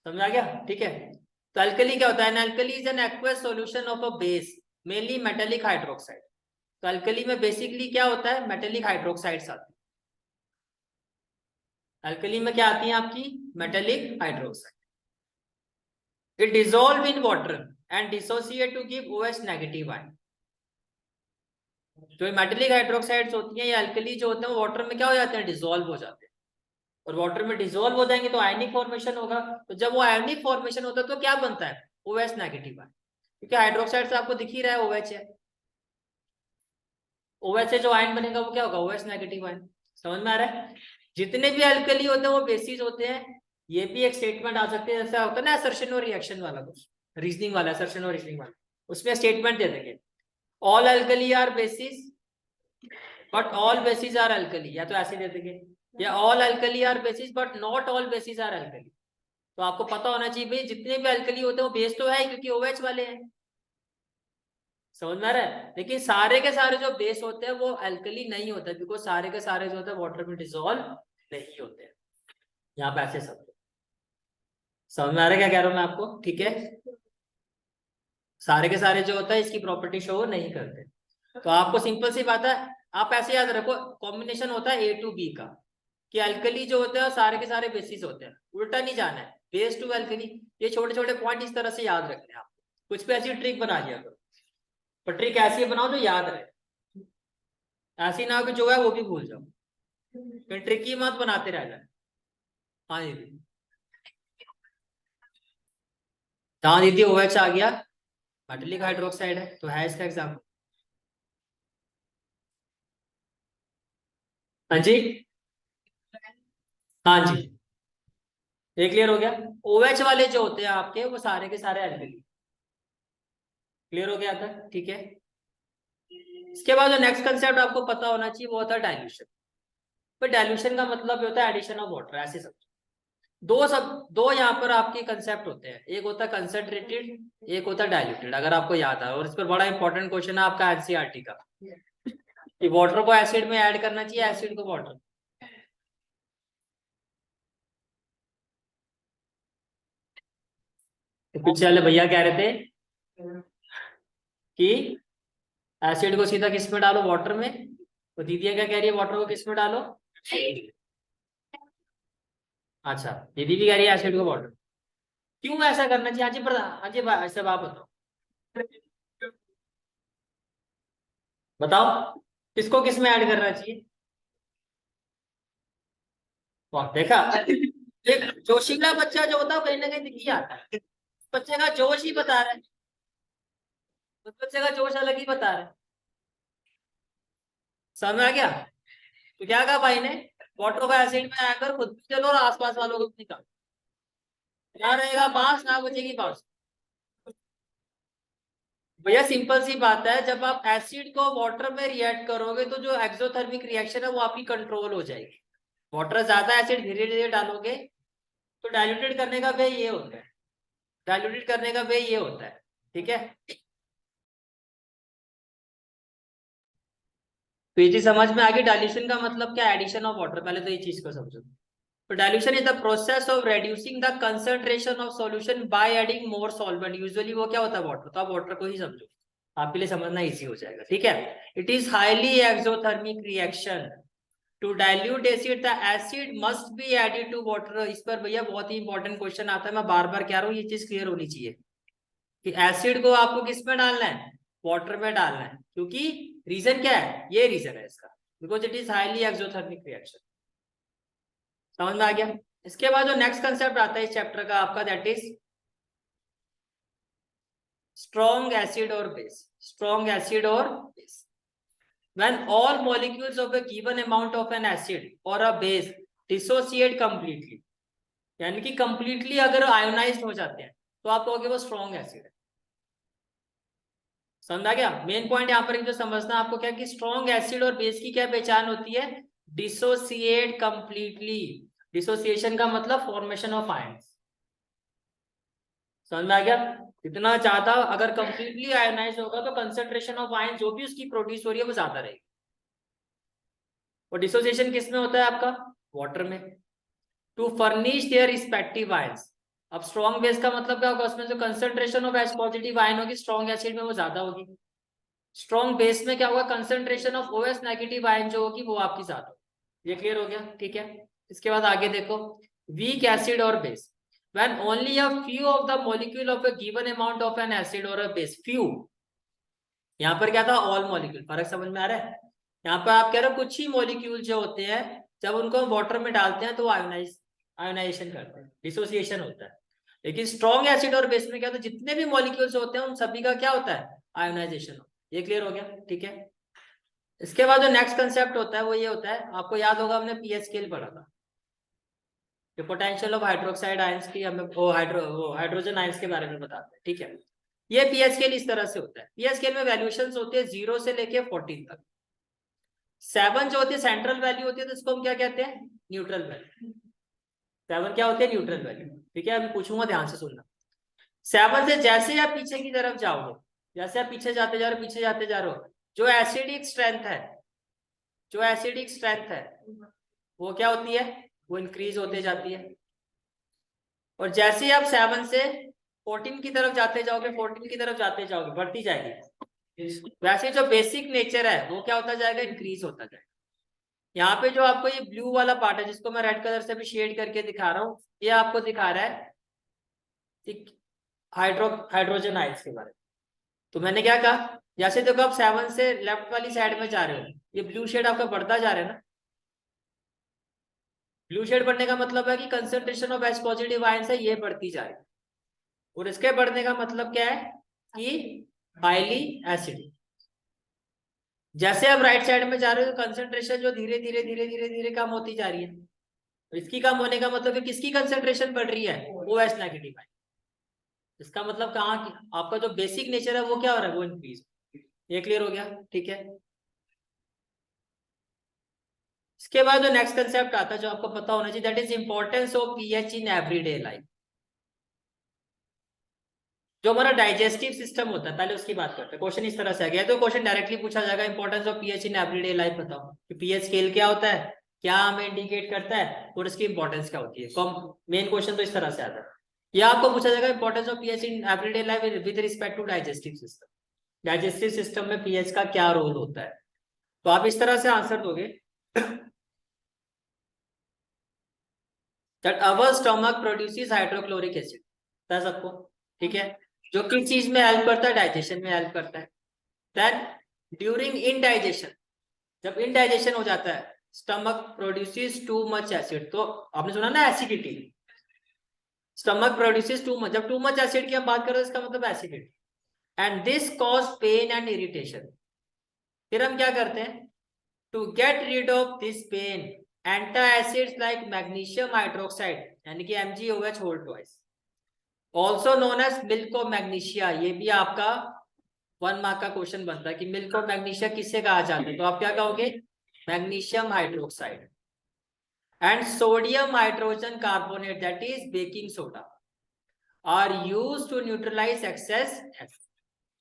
समझ आ गया, ठीक है। तो अल्कली क्या होता है, alkali is an aqueous solution of a base mainly metallic hydroxide. तो अल्कली में बेसिकली क्या होता है, मेटेलिक हाइड्रोक्साइड्स आती है। अल्कली में क्या आती है आपकी, metallic hydroxide. It dissolve in water and dissociate to give OH negative ion. जो मेटेलिक हाइड्रोक्साइड्स होती हैं या अल्कली जो होते हैं वो वाटर में क्या हो जाते हैं, डिसॉल्व हो जाते हैं। और वाटर में डिसॉल्व हो जाएंगे तो आयनिक फॉर्मेशन होगा। तो जब वो आयनिक फॉर्मेशन होता है तो क्या बनता है, OH नेगेटिव आयन, क्योंकि हाइड्रोक्साइड से आपको दिख ही रहा है OH है। OH से जो आयन बनेगा वो क्या होगा, OH नेगेटिव आयन। समझ में आ रहा है? जितने भी अल्कली होते हैं वो बेसिस होते हैं। ये भी एक स्टेटमेंट आ सकती है, जैसा होता है ना असर्शन और रिएक्शन वाला, कुछ रीजनिंग वाला, असर्शन और रीजनिंग वाला, उसमें स्टेटमेंट दे देंगे all alkali are bases but all bases are alkali, या तो ऐसे दे देंगे, या all alkali are bases but not all bases are alkali. तो आपको पता होना चाहिए भाई जितने भी अल्कली होते हैं वो बेस तो है क्योंकि OH वाले हैं। समझ में आ रहा है? लेकिन सारे के सारे जो बेस होते हैं वो अल्कली नहीं होते, बिकॉज सारे के सारे जो होते हैं वाटर में डिसॉल्व नहीं होते हैं। यहाँ पे ऐसे सब समझ में आ रहा है क्या कह रहा हूँ मैं आपको, ठीक है। सारे के सारे जो होता है इसकी प्रॉपर्टी शो नहीं करते। तो आपको सिंपल सी बात है, आप ऐसे याद रखो कॉम्बिनेशन होता है A to B का, कि अल्कली जो होते हैं सारे के सारे बेसिस होते हैं, उल्टा नहीं जाना है, बेस टू अल्कली। ये छोटे छोटे पॉइंट इस तरह से याद रखने हैं आपको, कुछ भी ऐसी ट्रिक बना दिया करो, पर ट्रिक ऐसी बनाओ जो याद रहे, ऐसी ना हो कि जो है वो भी भूल जाओ, फिर ट्रिक ही मत बनाते रह जाए। हाँ दीदी, हाँ दीदी OH आ गया, मेटेलिक हाइड्रोक्साइड है तो है इसका एग्जाम्पल। हाँ जी, हाँ जी, ये क्लियर हो गया। OH वाले जो होते हैं आपके वो सारे के सारे अल्कली, क्लियर हो गया था, ठीक है। इसके बाद जो नेक्स्ट कंसेप्ट आपको पता होना चाहिए वो होता है डाइल्यूशन। पर डाइल्यूशन का मतलब होता है एडिशन ऑफ वाटर, ऐसे सब दो यहाँ पर आपके कंसेप्ट होते हैं, एक होता है कंसेंट्रेटेड, एक होता है डाइल्यूटेड, अगर आपको याद है। और इस पर बड़ा इंपॉर्टेंट क्वेश्चन है आपका NCERT का, कि वाटर को एसिड में ऐड करना चाहिए, एसिड को वाटर। तो पीछे वाले भैया कह रहे थे कि एसिड को सीधा किस में डालो, वाटर में। तो दीदी क्या कह रही है, वाटर को किस में डालो। अच्छा, दीदी भी कह रही है एसिड को वाटर। क्यों ऐसा करना चाहिए, हाँ जी प्रधान, हाँ जी सब आप बताओ, बताओ किसको किस में ऐड करना चाहिए। वाह देखा, एक जोशीला बच्चा जो होता है कहीं ना कहीं दिख ही आता है, बच्चे का जोश ही बता रहा है, उस बच्चे का जोश अलग ही बता रहा है। समझ में आ गया? तो क्या कहा भाई ने, वाटर को एसिड में आकर खुद भी चलो और आसपास वालों को भी निकालो, ना रहेगा बांस ना बचेगी बांस। भैया सिंपल सी बात है, जब आप एसिड को वाटर में रिएक्ट करोगे तो जो एक्सोथर्मिक रिएक्शन है वो आपकी कंट्रोल हो जाएगी। वाटर ज्यादा एसिड धीरे धीरे डालोगे तो डाइल्यूटेड करने का वे ये होता है, डाइल्यूटेड करने का वे ये होता है, ठीक है। तो ये चीज समझ में आ गई, डाइल्यूशन का मतलब क्या, एडिशन ऑफ वाटर, पहले तो ये चीज को समझो। तो dilution is the process of reducing the concentration of solution by adding more solvent, usually वो क्या होता है वाटर, तो आप वाटर को ही समझो, आपके लिए समझना इजी हो जाएगा, ठीक है। It is highly exothermic reaction to dilute acid, the acid must be added to water. इस पर भैया बहुत ही इंपॉर्टेंट क्वेश्चन आता है, मैं बार बार कह रहा हूँ, ये चीज क्लियर होनी चाहिए कि एसिड को आपको किस में डालना है, वाटर में डालना है, क्योंकि रीजन क्या है, ये रीजन है इसका, because it is highly exothermic reaction. समझ में आ गया। इसके बाद जो नेक्स्ट कंसेप्ट आता है इस चैप्टर का आपका, दैट इज स्ट्रॉन्ग एसिड और बेस। स्ट्रॉन्ग एसिड और base, when all molecules of a given amount of an acid or a base dissociate completely, यानी कि completely अगर आयोनाइज्ड हो जाते हैं तो आप कहोगे वो स्ट्रॉन्ग एसिड है। समझा गया। मेन पॉइंट यहाँ पर जो समझना आपको क्या कि स्ट्रॉन्ग एसिड और बेस की क्या पहचान होती है, डिसोसिएट कंप्लीटली। डिसोसिएशन का मतलब फॉर्मेशन ऑफ आयंस। समझ में आ गया। इतना ज्यादा अगर कंप्लीटली आयोनाइज होगा तो कंसेंट्रेशन ऑफ आयन जो भी उसकी प्रोड्यूस हो रही है वो ज्यादा रहेगी। और डिसोसिएशन किस में होता है आपका, वाटर में, to furnish their respective ions. अब स्ट्रॉन्ग बेस का मतलब क्या होगा, उसमें जो concentration of H positive ion होगी स्ट्रॉन्ग एसिड में वो ज्यादा होगी। स्ट्रॉन्ग बेस में क्या होगा, concentration of OH negative ion जो होगी वो आपकी ज्यादा होगी। ये क्लियर हो गया, ठीक है। इसके बाद आगे देखो, वीक एसिड और base, when only a few of the molecule of a given amount of an acid or a base, few, यहाँ पर क्या था, ऑल मॉलिक्यूल, फर्क समझ में आ रहा है। यहाँ पर आप कह रहे हो कुछ ही मॉलिक्यूल जो होते हैं जब उनको हम वाटर में डालते हैं तो आयोनाइजेशन करते हैं, डिसोसिएशन होता है। लेकिन स्ट्रॉन्ग एसिड और बेस में क्या होता है, जितने भी मॉलिक्यूल्स होते हैं उन सभी का क्या होता है, आयोनाइजेशन होता है। ये क्लियर हो गया, ठीक है। इसके बाद जो नेक्स्ट कंसेप्ट होता है वो ये होता है, आपको याद होगा हमने पीएच स्केल पढ़ा था, जो पोटेंशियल ऑफ हाइड्रोक्साइड आयंस की हमें वो हाइड्रोजन आयंस के बारे में बताते हैं, ठीक है। ये पीएच स्केल इस तरह से होता है, पीएच स्केल में वैल्यूएशंस होती है 0 से लेके 14 तक। 7 जो होती है सेंट्रल वैल्यू होती है, तो इसको हम क्या कहते हैं, न्यूट्रल वैल्यू। 7 क्या होती है, न्यूट्रल वैल्यू, ठीक है। मैं पूछूंगा, ध्यान से सुनना। 7 से जैसे आप पीछे की तरफ जाओगे, जैसे आप पीछे जाते जा रहे हो, पीछे जाते जा रहे हो, जो एसिडिक स्ट्रेंथ है, जो एसिडिक स्ट्रेंथ है वो क्या होती है, वो इंक्रीज होते जाती है। और जैसे ही आप 7 से 14 की तरफ जाते जाओगे, 14 की तरफ जाते जाओगे, बढ़ती जाएगी। वैसे जो बेसिक नेचर है वो क्या होता जाएगा, इंक्रीज होता जाएगा। यहाँ पे जो आपको ये ब्लू वाला पार्ट है, जिसको मैं रेड कलर से भी शेड करके दिखा रहा हूँ, ये आपको दिखा रहा है हाइड्रोजन आयंस के बारे में। तो मैंने क्या कहा, जैसे देखो आप 7 से लेफ्ट वाली साइड में जा रहे हो, ये ब्लू शेड आपका बढ़ता जा रहा है ना। ब्लू शेड बढ़ने का मतलब है कि concentration of H positive ions है ये बढ़ती जा रही है, और इसके बढ़ने का मतलब क्या है कि हाईली एसिडिक। जैसे आप राइट साइड में जा रहे हो तो कंसंट्रेशन जो धीरे धीरे धीरे धीरे धीरे कम होती जा रही है, इसकी कम होने का मतलब है किसकी कंसंट्रेशन बढ़ रही है, OH नेगेटिव आयन। इसका मतलब कहाँ की आपका जो बेसिक नेचर है वो क्या हो रहा है, वो इंक्रीज। ये क्लियर हो गया, ठीक है। इसके बाद जो नेक्स्ट कंसेप्ट आता है जो आपको पता होना चाहिए, that is importance of pH in everyday life. जो हमारा डाइजेस्टिव सिस्टम होता है, पहले उसकी बात करते हैं। क्वेश्चन इस तरह से आ गया तो क्वेश्चन डायरेक्टली पूछा जाएगा, importance of pH in everyday life बताओ कि पीएच स्केल क्या होता है, क्या हमें इंडिकेट करता है और इसकी इंपॉर्टेंस क्या होती है। मेन क्वेश्चन तो इस तरह से आता है। या आपको पूछा जाएगा importance of pH in everyday life with respect to digestive system. Digestive system में पीएच का क्या रोल होता है, तो आप इस तरह से आंसर दोगे that our stomach produces hydrochloric acid, बता सबको, ठीक है, जो किस चीज में हेल्प करता है, डाइजेशन में हेल्प करता है। देन ड्यूरिंग इनडाइजेशन, जब इनडाइजेशन हो जाता है, stomach produces too much acid, तो आपने सुना ना acidity, stomach produces too much, जब टू मच एसिड की हम बात कर रहे हैं इसका मतलब acidity, and this cause pain and irritation. फिर हम क्या करते हैं, to get rid of this pain antacids like magnesium hydroxide यानी कि MgOH whole twice, also known as milk of magnesia. ये भी आपका 1 मार्क का क्वेश्चन बनता है कि मिल्क ऑफ मैग्नीशिया किससे कहा जाता है, तो आप क्या कहोगे, magnesium hydroxide. And sodium hydrogen carbonate that is baking soda are use to neutralise excess acid.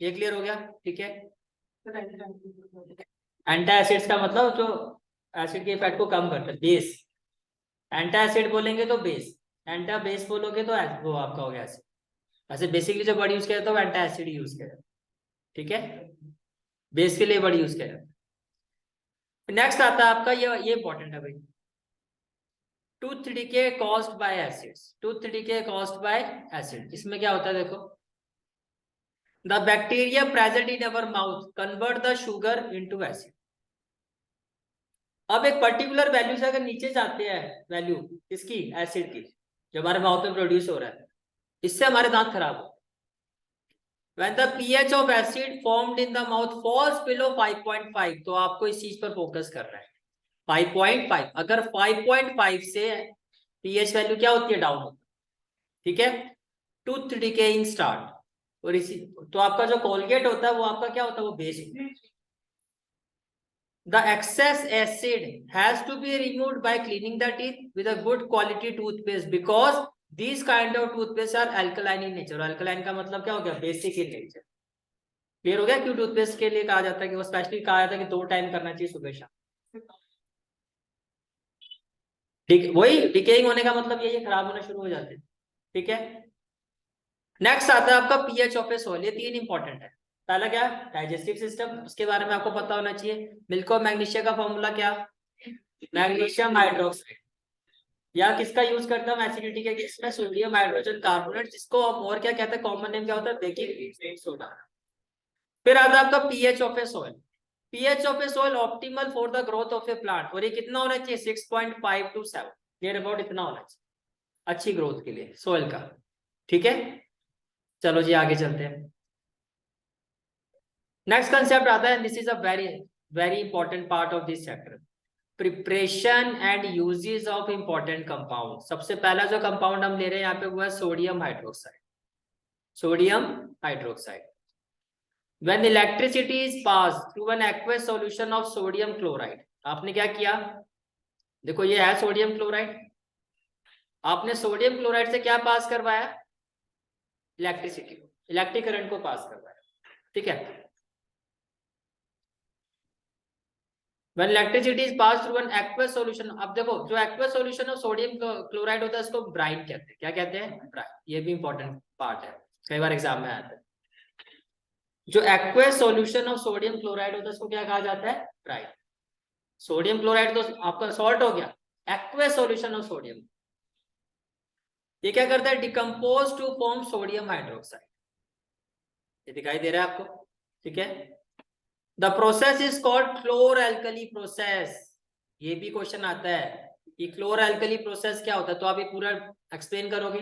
ये क्लियर हो गया, ठीक है। एंटासिड्स का मतलब जो एसिड के इफेक्ट को कम करता है, बेस। एंटा एसिड बोलेंगे तो बेस, एंटा बेस बोलोगे तो वो आपका हो गया एसिड। ऐसे बेसिकली जो वर्ड यूज किया जाता है वो एंटा एसिड यूज किया जाता है, ठीक है, बेस के लिए वर्ड यूज किया जाता है। नेक्स्ट आता है आपका ये इंपॉर्टेंट है भाई, tooth decay caused by acids. Tooth decay caused by acid, इसमें क्या होता है देखो, the bacteria present in our mouth convert the sugar into acid. अब एक पर्टिकुलर वैल्यू से अगर नीचे जाते हैं वैल्यू इसकी एसिड की, जो हमारे माउथ में प्रोड्यूस हो रहा है, इससे हमारे दांत खराब हो। When the pH of acid formed in the mouth falls below 5.5, तो आपको इस चीज पर फोकस कर रहा है 5.5। अगर 5.5 से pH वैल्यू क्या होती है, डाउन होती है, ठीक है, टूथ डिकेइंग स्टार्ट। और इसी तो आपका जो कोलगेट होता है वो आपका क्या होता है, वो बेस होता है। The excess acid has to be removed by cleaning the teeth with a good quality toothpaste because these kind of toothpaste are alkaline in nature। alkaline का मतलब क्या हो गया, बेसिक इन नेचर। क्लियर हो गया क्यों टूथपेस्ट के लिए कहा जाता है कि वो स्पेशली कहा जाता है कि 2 टाइम करना चाहिए, सुबह शाम। ठीक, वही डिकेइंग होने का मतलब यही है, खराब होना शुरू हो जाते हैं, ठीक है। नेक्स्ट आता है आपका पीएच ऑफ ए सॉइल। ये 3 इंपॉर्टेंट है। पहला क्या, डाइजेस्टिव सिस्टम, उसके बारे में आपको पता होना चाहिए। मिल्क ऑफ मैग्नीशिया का फॉर्मूला क्या, मैग्नीशियम हाइड्रोक्साइड, या किसका यूज करता हूँ एसिडिटी के केस में, सोडियम हाइड्रोजन कार्बोनेट, जिसको हम और क्या कहते हैं, कॉमन नेम क्या होता है, बेकिंग सोडा। फिर आता है आपका pH of A soil. PH of A soil optimal for the growth of A plant, और ये कितना होना चाहिए, 6.5 to 7, नियर अबाउट इतना होना चाहिए अच्छी ग्रोथ के लिए सॉइल का, ठीक है। चलो जी आगे चलते हैं। नेक्स्ट कंसेप्ट आता है, this is a very very important part of this chapter, preparation and uses of important compound. सबसे पहला जो कंपाउंड हम ले रहे हैं यहाँ पे वो है sodium hydroxide. Sodium hydroxide, when electricity is pass through an aqueous solution of sodium chloride. आपने क्या किया, देखो ये है सोडियम क्लोराइड, आपने सोडियम क्लोराइड से क्या पास करवाया, इलेक्ट्रिसिटी, इलेक्ट्रिक करंट को पास करवाया, ठीक है। When electricity is passed through an aqueous solution, अब देखो जो aqueous solution of sodium chloride होता है उसको ब्राइन कहते हैं। क्या कहते हैं, ब्राइन। ये भी इंपॉर्टेंट पार्ट है, कई बार एग्जाम में आता है। जो aqueous solution of sodium chloride होता है उसको क्या कहा जाता है, ब्राइन। सोडियम क्लोराइड तो आपका सॉल्ट हो गया, aqueous solution of सोडियम, ये क्या करता है, decompose to form sodium hydroxide. ये दिखाई दे रहा है आपको, ठीक है। The process is called chlor alkali process. ये भी क्वेश्चन आता है कि क्लोर एल्कली प्रोसेस क्या होता है, तो आप ये पूरा एक्सप्लेन करोगे।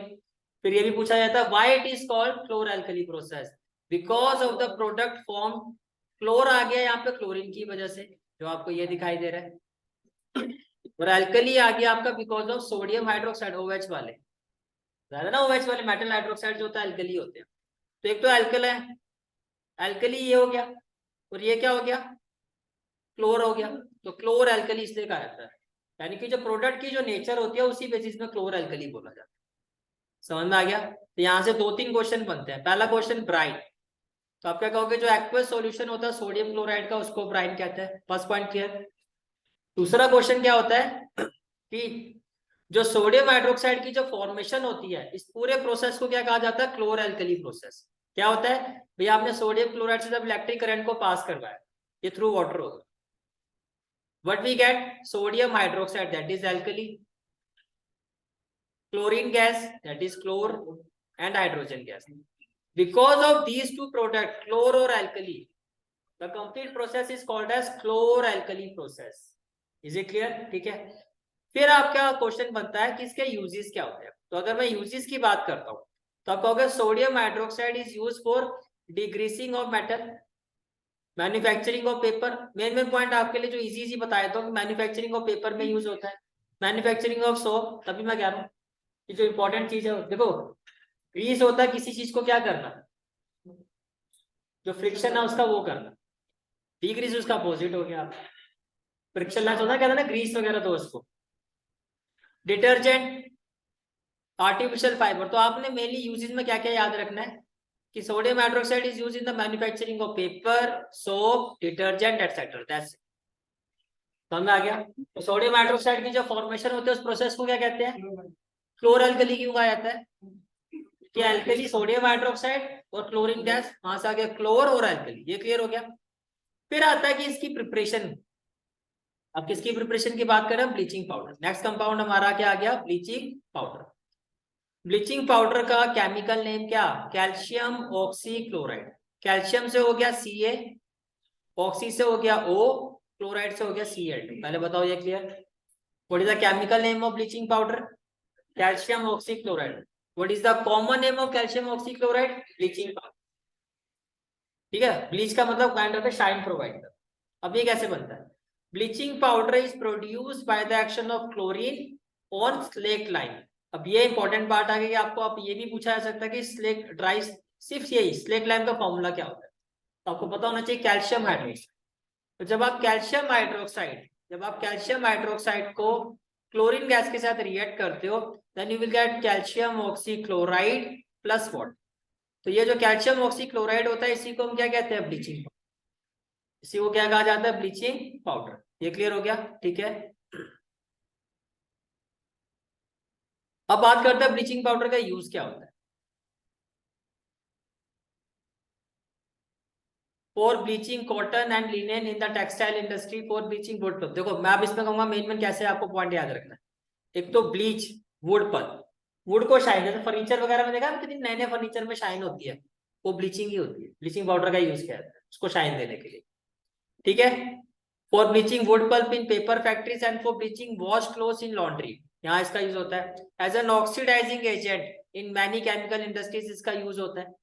फिर ये भी पूछा जाता है why it is called chlor alkali process, because of the product form, chlor आ गया यहाँ पे क्लोरीन की वजह से, जो आपको ये दिखाई दे रहा है, और एल्कली आ गया आपका because of sodium hydroxide, OH वाले, ज्यादा ना OH वाले मेटल हाइड्रोक्साइड जो होता है एल्कली होते हैं। तो एक तो एल्कल है, एल्कली ये हो गया, और ये क्या हो गया, क्लोर हो गया। तो क्लोर एल्कली इसलिए कहा जाता है, यानी कि जो प्रोडक्ट की जो नेचर होती है उसी बेसिस में क्लोर एल्कली बोला जाता है। समझ में आ गया। तो यहाँ से 2-3 क्वेश्चन बनते हैं। पहला क्वेश्चन ब्राइन, तो आप क्या कहोगे, जो एक्वस सॉल्यूशन होता है सोडियम क्लोराइड का उसको ब्राइन कहते हैं, फर्स्ट पॉइंट क्लियर। दूसरा क्वेश्चन क्या होता है कि जो सोडियम हाइड्रोक्साइड की जो फॉर्मेशन होती है, इस पूरे प्रोसेस को क्या कहा जाता है, क्लोर एल्कली प्रोसेस। क्या होता है भैया, आपने सोडियम क्लोराइड से जब इलेक्ट्रिक करंट को पास करवाया, ये थ्रू वाटर होगा, what we get, sodium hydroxide that is alkali, chlorine gas that is chlor, and hydrogen gas. Because of these two products, chlor or alkali, the complete process is called as chlor alkali process. Is it clear? ठीक है। फिर आपका question बनता है कि इसके uses क्या होते हैं। तो अगर मैं यूजेस की बात करता हूँ तो आप कहोगे sodium hydroxide is use for degreasing of metal, manufacturing of paper. Main point आपके लिए जो इजी बताया था, मैन्युफैक्चरिंग ऑफ पेपर में यूज होता है, मैन्युफैक्चरिंग ऑफ सोप, तभी मैं कह रहा हूँ कि जो इंपॉर्टेंट चीज है, देखो ग्रीस होता है किसी चीज को क्या करना, जो फ्रिक्शन है उसका वो करना, डीग्रीस उसका अपोजिट हो गया। फ्रिक्शन लेस होता है, कहता है ना ग्रीस वगैरह तो उसको। डिटर्जेंट, आर्टिफिशियल फाइबर, तो आपने मेनली यूजेज में क्या क्या याद रखना है कि sodium hydroxide is use in the manufacturing of paper, soap, detergent etcetera, that's समझ में आ गया। तो सोडियम हाइड्रोक्साइड की जो फॉर्मेशन होती है उस प्रोसेस को क्या कहते हैं, क्लोर अल्कली क्यों कहा जाता है कि अल्कली सोडियम हाइड्रोक्साइड और क्लोरीन गैस, वहां से आ गया क्लोर और अल्कली, ये क्लियर हो गया। फिर आता है कि इसकी प्रिपरेशन, अब किसकी प्रिपरेशन की बात करें, ब्लीचिंग पाउडर। नेक्स्ट कंपाउंड हमारा क्या आ गया, ब्लीचिंग पाउडर। ब्लीचिंग पाउडर का केमिकल नेम क्या, कैल्शियम ऑक्सीक्लोराइड। कैल्शियम से हो गया Ca, ऑक्सी से हो गया O, क्लोराइड से हो गया Cl2। पहले बताओ ये clear, what is the chemical name of bleaching powder, calcium oxychloride. What is the common name of calcium oxychloride, bleaching powder. ठीक है, ब्लीच का मतलब काइंड ऑफ शाइन प्रोवाइड कर। अब ये कैसे बनता है, bleaching powder is produced by the action of chlorine on slack lime. अब ये इंपॉर्टेंट पार्ट आ गया कि आपको आप ये भी पूछा जा सकता है कि स्लेक ड्राई, सिर्फ यही स्लेक लाइम का फॉर्मूला क्या होता है, तो आपको पता होना चाहिए कैल्शियम हाइड्रोक्साइड। तो जब आप कैल्शियम हाइड्रोक्साइड को क्लोरीन गैस के साथ रिएक्ट करते हो, then you will get calcium oxychloride plus water. तो ये जो कैल्शियम ऑक्सीक्लोराइड होता है इसी को हम क्या कहते हैं, ब्लीचिंग, इसी को क्या कहा जाता है, ब्लीचिंग पाउडर। ये क्लियर हो गया, ठीक है। अब बात करते हैं ब्लीचिंग पाउडर का यूज क्या होता है। For bleaching cotton and linen in the textile industry, for bleaching wood pulp. देखो मैं अब इसमें कहूंगा मेन कैसे आपको पॉइंट याद रखना है। एक तो ब्लीच, वुड पल्प, वुड को शाइन, जैसे फर्नीचर वगैरह में देखा कितनी नए नए फर्नीचर में शाइन होती है, वो ब्लीचिंग ही होती है, ब्लीचिंग पाउडर का यूज किया जाता है उसको शाइन देने के लिए। ठीक है, for bleaching wood pulp in paper factories and for bleaching wash clothes in laundry, यहाँ इसका यूज होता है। As an oxidising agent in many chemical industries इसका यूज होता है।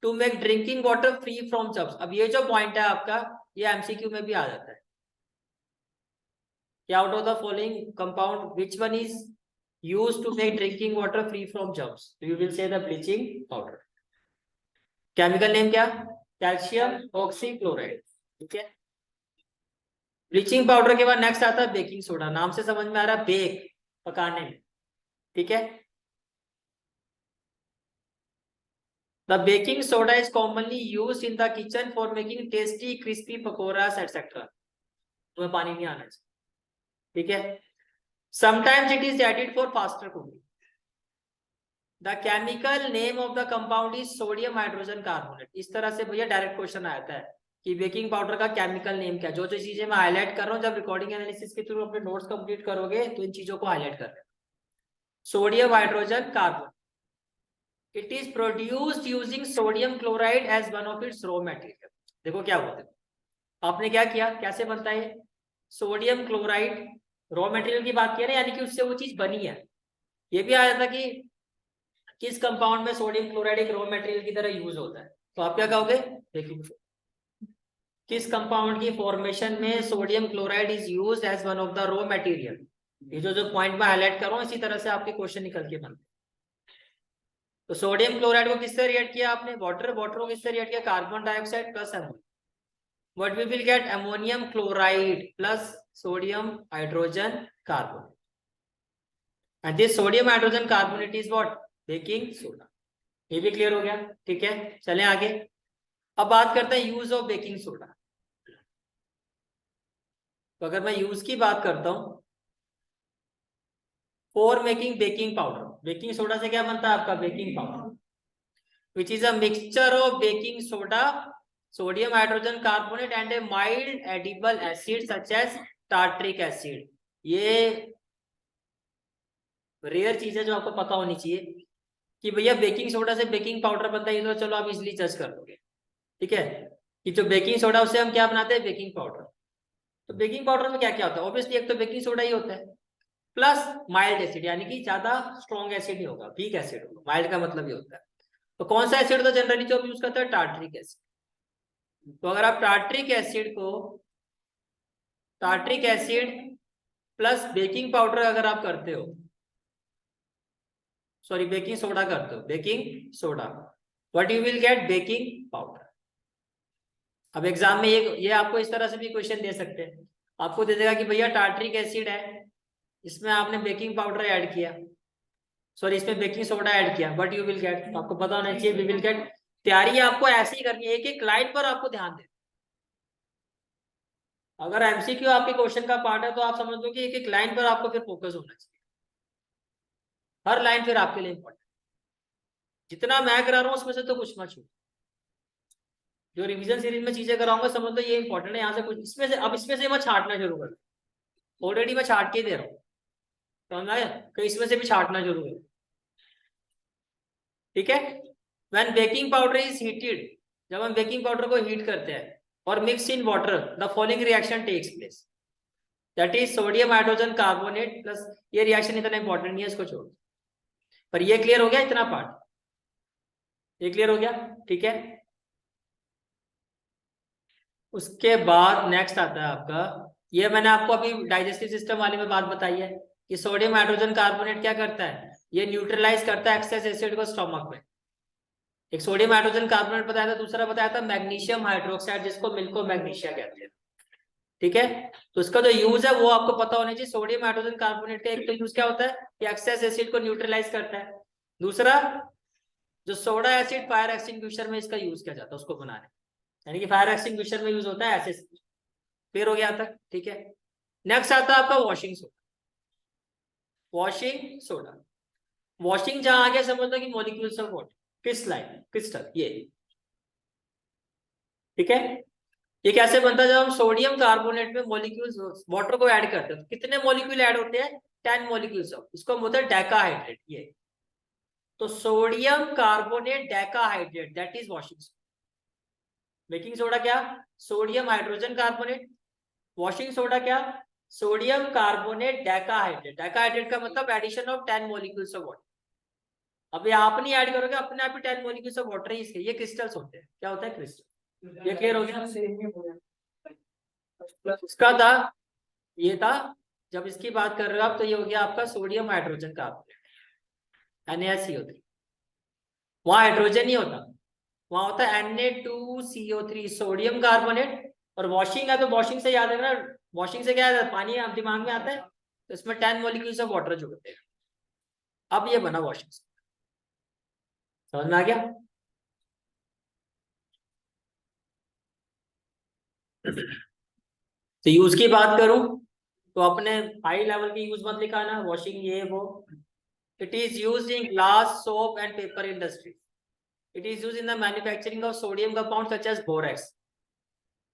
To make drinking water free from germs. अब ये जो पॉइंट है आपका, ये एमसीक्यू में भी आ जाता है कि out of the following compound which one is used to make drinking water free from germs, you will say the bleaching powder. Chemical name क्या, कैल्शियम ऑक्सीक्लोराइड। ठीक है, ब्लीचिंग पाउडर के बाद नेक्स्ट आता है बेकिंग सोडा। नाम से समझ में आ रहा है, बेक, पकाने में। ठीक है, the baking soda is commonly used in the kitchen for making tasty crispy pakoras etcetera. तुम्हें पानी नहीं आना चाहिए, ठीक है। Sometimes it is added for faster cooking. The chemical name of the compound is sodium hydrogen carbonate. इस तरह से भैया डायरेक्ट क्वेश्चन आता है कि बेकिंग पाउडर का केमिकल नेम क्या। जो जो चीजें मैं हाईलाइट कर रहा हूँ, जब रिकॉर्डिंग एनालिसिस के थ्रू अपने नोट्स कंप्लीट करोगे तो इन चीजों को हाईलाइट कर रहे हैं। Sodium hydrogen carbon, it is produced using sodium chloride as one of its raw material. देखो क्या होता है, आपने क्या किया, कैसे बनता है, सोडियम क्लोराइड रॉ मटेरियल की बात किया ना, यानी कि उससे वो चीज बनी है। ये भी आया था कि किस कंपाउंड में सोडियम क्लोराइड एक रॉ मटेरियल की तरह यूज होता है, तो आप क्या कहोगे, देखिए किस कंपाउंड की फॉर्मेशन में sodium chloride is used as one of the raw material. ये जो जो पॉइंट मैं हाईलाइट कर रहा हूँ इसी तरह से आपके क्वेश्चन निकल के बनते। तो सोडियम क्लोराइड को किससे रिएक्ट किया आपने, वाटर, वाटर को किससे रिएक्ट किया, carbon dioxide plus ammonia. What we will get, ammonium chloride plus sodium hydrogen carbonate, and this sodium hydrogen carbonate is what, baking soda. ये भी क्लियर हो गया, ठीक है। चलें आगे, अब बात करते हैं यूज ऑफ बेकिंग सोडा। तो अगर मैं यूज की बात करता हूं, for making baking powder, baking soda से क्या बनता है आपका, baking powder, which is a mixture of baking soda, sodium hydrogen carbonate and a mild edible acid such as tartaric acid. ये रेयर चीज है जो आपको पता होनी चाहिए कि भैया बेकिंग सोडा से बेकिंग पाउडर बनता है, ये तो चलो आप इजिली जज कर लोगे। ठीक है, कि जो बेकिंग सोडा उससे हम क्या बनाते हैं, बेकिंग पाउडर। तो बेकिंग पाउडर में क्या क्या होता है, ऑब्वियसली एक तो बेकिंग सोडा ही होता है, प्लस माइल्ड एसिड, यानी कि ज्यादा स्ट्रॉन्ग एसिड नहीं होगा, वीक एसिड होगा। माइल्ड का मतलब ये होता है। तो कौन सा एसिड होता है जनरली जो हम यूज करते हैं, टार्ट्रिक एसिड। तो अगर आप tartaric acid plus baking powder अगर आप करते हो, सॉरी बेकिंग सोडा करते हो, baking soda, what you will gate, baking powder. अब एग्जाम में ये आपको इस तरह से भी क्वेश्चन दे सकते हैं, आपको दे देगा कि भैया टार्ट्रिक एसिड है, इसमें आपने बेकिंग पाउडर ऐड किया, सॉरी इसमें बेकिंग सोडा ऐड किया, बट यू विल गेट, आपको पता होना चाहिए वी विल गेट। तैयारी आपको ऐसे ही करनी है, एक एक लाइन पर आपको ध्यान देना। अगर एमसीक्यू आपके क्वेश्चन का पार्ट है तो आप समझ लो कि एक एक लाइन पर आपको फिर फोकस होना चाहिए, हर लाइन फिर आपके लिए इंपॉर्टेंट। जितना मैं करा रहा हूँ उसमें से तो कुछ मत छूट, जो रिवीजन सीरीज में चीजें कराऊंगा समझ लो ये इंपॉर्टेंट है, यहाँ से कुछ इसमें से, अब इसमें से मैं छाटना शुरू कर, ऑलरेडी मैं छाट के दे रहा हूँ, समझ आया, तो इसमें से भी छाटना शुरू कर, ठीक है। When baking powder is heated, जब हम बेकिंग पाउडर को हीट करते हैं और mix in water, the following reaction takes place, that is sodium hydrogen carbonate plus, ये रिएक्शन इतना इंपॉर्टेंट नहीं है, इसको छोड़, पर ये क्लियर हो गया इतना पार्ट, ये क्लियर हो गया, ठीक है। उसके बाद नेक्स्ट आता है आपका, ये मैंने आपको अभी डाइजेस्टिव सिस्टम वाले में बात बताई है कि सोडियम हाइड्रोजन कार्बोनेट क्या करता है, ये न्यूट्रलाइज करता है एक्सेस एसिड को स्टोमक में। एक सोडियम हाइड्रोजन कार्बोनेट बताया था, दूसरा बताया था मैग्नीशियम हाइड्रोक्साइड, जिसको मिल्को मैग्नीशिया कहते हैं, ठीक है। तो इसका जो यूज है वो आपको पता होना चाहिए। सोडियम हाइड्रोजन कार्बोनेट का एक तो यूज क्या होता है कि एक्सेस एसिड को न्यूट्रलाइज करता है, दूसरा जो सोडा एसिड फायर एक्सटिंग्विशर में इसका यूज किया जाता है उसको बनाने, यानी कि फायर एक्सटिंग्विशर में यूज होता है ऐसे। क्लियर हो गया तक, ठीक है। नेक्स्ट आता है आपका washing soda, washing soda, washing जहां आ गया समझ लो कि molecules of water, crystalline, crystal, ये ठीक है। ये कैसे बनता है, जब हम सोडियम कार्बोनेट में मॉलिक्यूल्स वाटर को ऐड करते हैं तो कितने मॉलिक्यूल ऐड होते हैं, 10 मॉलिक्यूल्स ऑफ, इसको हम बोलते हैं डेकाहाइड्रेट, ये तो sodium carbonate decahydrate, that is washing soda. Baking soda क्या, sodium hydrogen carbonate, washing soda क्या, सोडियम कार्बोनेट डेकाहाइड्रेट, डेकाहाइड्रेट का मतलब addition of 10 molecules of water. अब ये आप नहीं ऐड करोगे, अपने आप ही 10 मॉलिक्यूल्स ऑफ वाटर ही इसके, ये क्रिस्टल्स होते हैं, क्या होता है क्रिस्टल, ये क्लियर हो गया। उसका था, ये था, जब इसकी बात कर रहे हो आप तो ये हो गया आपका सोडियम हाइड्रोजन कार्बोनेट, NaCO3, वहां हाइड्रोजन ही होता, वहां होता है Na2CO3 सोडियम कार्बोनेट। और वॉशिंग है तो वॉशिंग से याद रखना, वॉशिंग से क्या है, पानी आप दिमाग में आता है, तो इसमें 10 मॉलिक्यूल्स ऑफ वाटर जुड़ते हैं। अब ये बना वॉशिंग, समझ में आ गया। तो यूज की बात करूं तो अपने हाई लेवल की यूज मत लिखाना, वॉशिंग ये वो। It is used in glass, soap and paper industry. It is used in the manufacturing of sodium compound such as borax.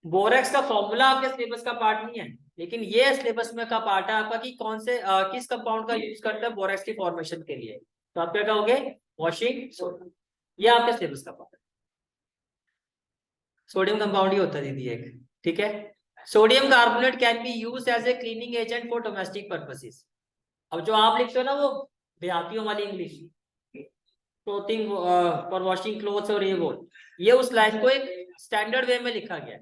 Borax का फॉर्मूला आपके सिलेबस का पार्ट नहीं है, लेकिन ये सिलेबस में का पार्ट है आपका कि कौन से किस कंपाउंड का यूज करते हैं बोरेक्स की फॉर्मेशन के लिए, तो आप क्या कहोगे, वॉशिंग सोडा, ये आपके सिलेबस का पार्ट है। सोडियम कंपाउंड ही होता है दीदी एक, ठीक है। Sodium carbonate can be used as a cleaning agent for domestic purposes. अब जो आप लिखते हो ना वो देहातियों वाली English, clothing for washing clothes और ये उस लाइन को एक स्टैंडर्ड वे में लिखा गया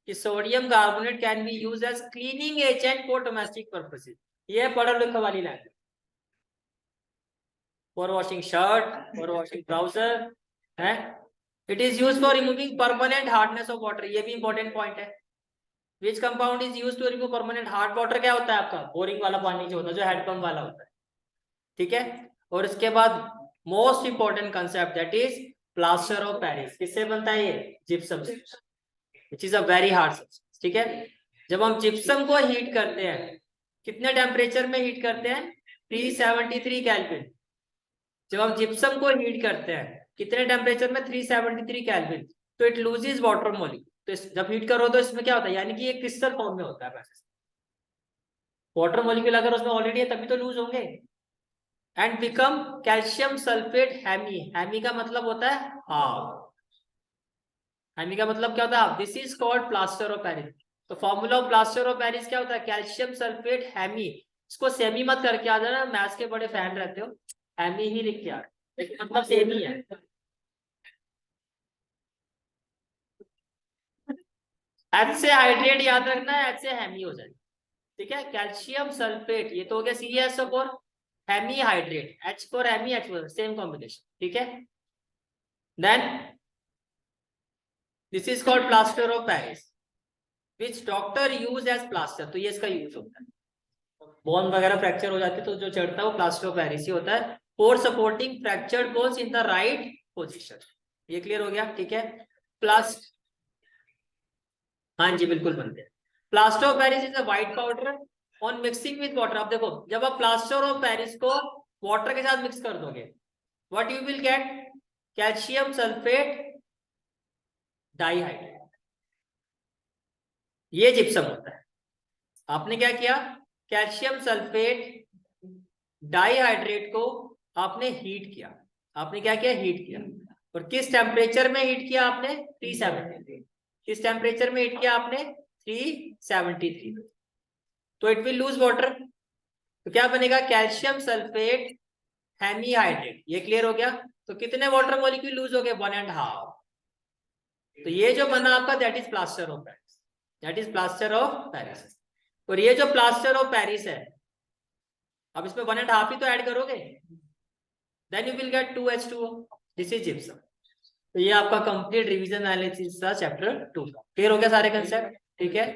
कि sodium carbonate can be used as cleaning agent for domestic purposes. ये पढ़ा लिखा वाली line, for washing shirt, for washing trouser है। It is used for removing permanent hardness of water, ये भी इंपॉर्टेंट पॉइंट है। Which compound is used to remove permanent hard water, क्या होता है आपका बोरिंग वाला पानी जो होता है, जो हेडपंप वाला होता है, ठीक है। और इसके बाद most important concept that is plaster of Paris, किससे बनता है ये, जिप्सम से, विच is a very hard substance, ठीक है। जब हम जिप्सम को हीट करते हैं, कितने टेम्परेचर में हीट करते हैं, 373 केल्विन। जब हम जिप्सम को हीट करते हैं कितने टेम्परेचर में, 373 केल्विन, तो इट लूजेस वाटर मॉलिक्यूल। तो जब हीट करो तो इसमें क्या होता है, यानी कि ये क्रिस्टल फॉर्म में होता है, वाटर मॉलिक्यूल अगर उसमें ऑलरेडी है तभी तो लूज होंगे, and become calcium sulphate hemi. Hemi का मतलब होता है हाफ, हैमी का मतलब क्या होता है, this is called plaster of Paris. तो formula of plaster of Paris क्या होता है, कैल्शियम सल्फेट हैमी। इसको सेमी मत करके आ जाना, मैथ्स के बड़े फैन रहते हो, हैमी ही लिख के आ, लेकिन मतलब सेम ही है। एच से हाइड्रेट याद रखना है, एच से हैमी हो जाएगा, ठीक है, कैल्शियम सल्फेट, ये तो हो गया CaSO4, hemihydrate, H for hemi, H for same combination, ठीक है। Then this is called plaster of Paris, which doctor use as plaster, तो ये इसका यूज होता है। बोन वगैरह फ्रैक्चर हो जाती है तो जो चढ़ता है वो प्लास्टर ऑफ पेरिस ही होता है, for supporting fractured bones in the right position. ये क्लियर हो गया, ठीक है। प्लास हाँ जी बिल्कुल बनते हैं। Plaster of Paris is a white powder on mixing with water. आप देखो जब आप प्लास्टर ऑफ पेरिस को वाटर के साथ मिक्स कर दोगे, what you will get, calcium sulphate dihydrate, ये जिप्सम होता है। आपने क्या किया, कैल्शियम सल्फेट डाइहाइड्रेट को आपने हीट किया, आपने क्या किया, हीट किया, और किस टेम्परेचर में हीट किया आपने, 373। किस टेम्परेचर में हीट किया आपने, 373। तो इट विल लूज वाटर, तो क्या बनेगा, कैल्शियम सल्फेट हेमीहाइड्रेट, ये क्लियर हो गया। तो कितने वाटर मॉलिक्यूल लूज हो गए, 1.5। तो ये जो बना आपका, that is plaster of Paris, that is plaster of Paris. और ये जो प्लास्टर ऑफ पेरिस है, अब इसमें 1.5 ही तो ऐड करोगे, then you will get 2H2O, this is gypsum. तो ये आपका कंप्लीट रिवीजन एनालिसिस था चैप्टर 2 का। क्लियर हो गया सारे कंसेप्ट, ठीक है।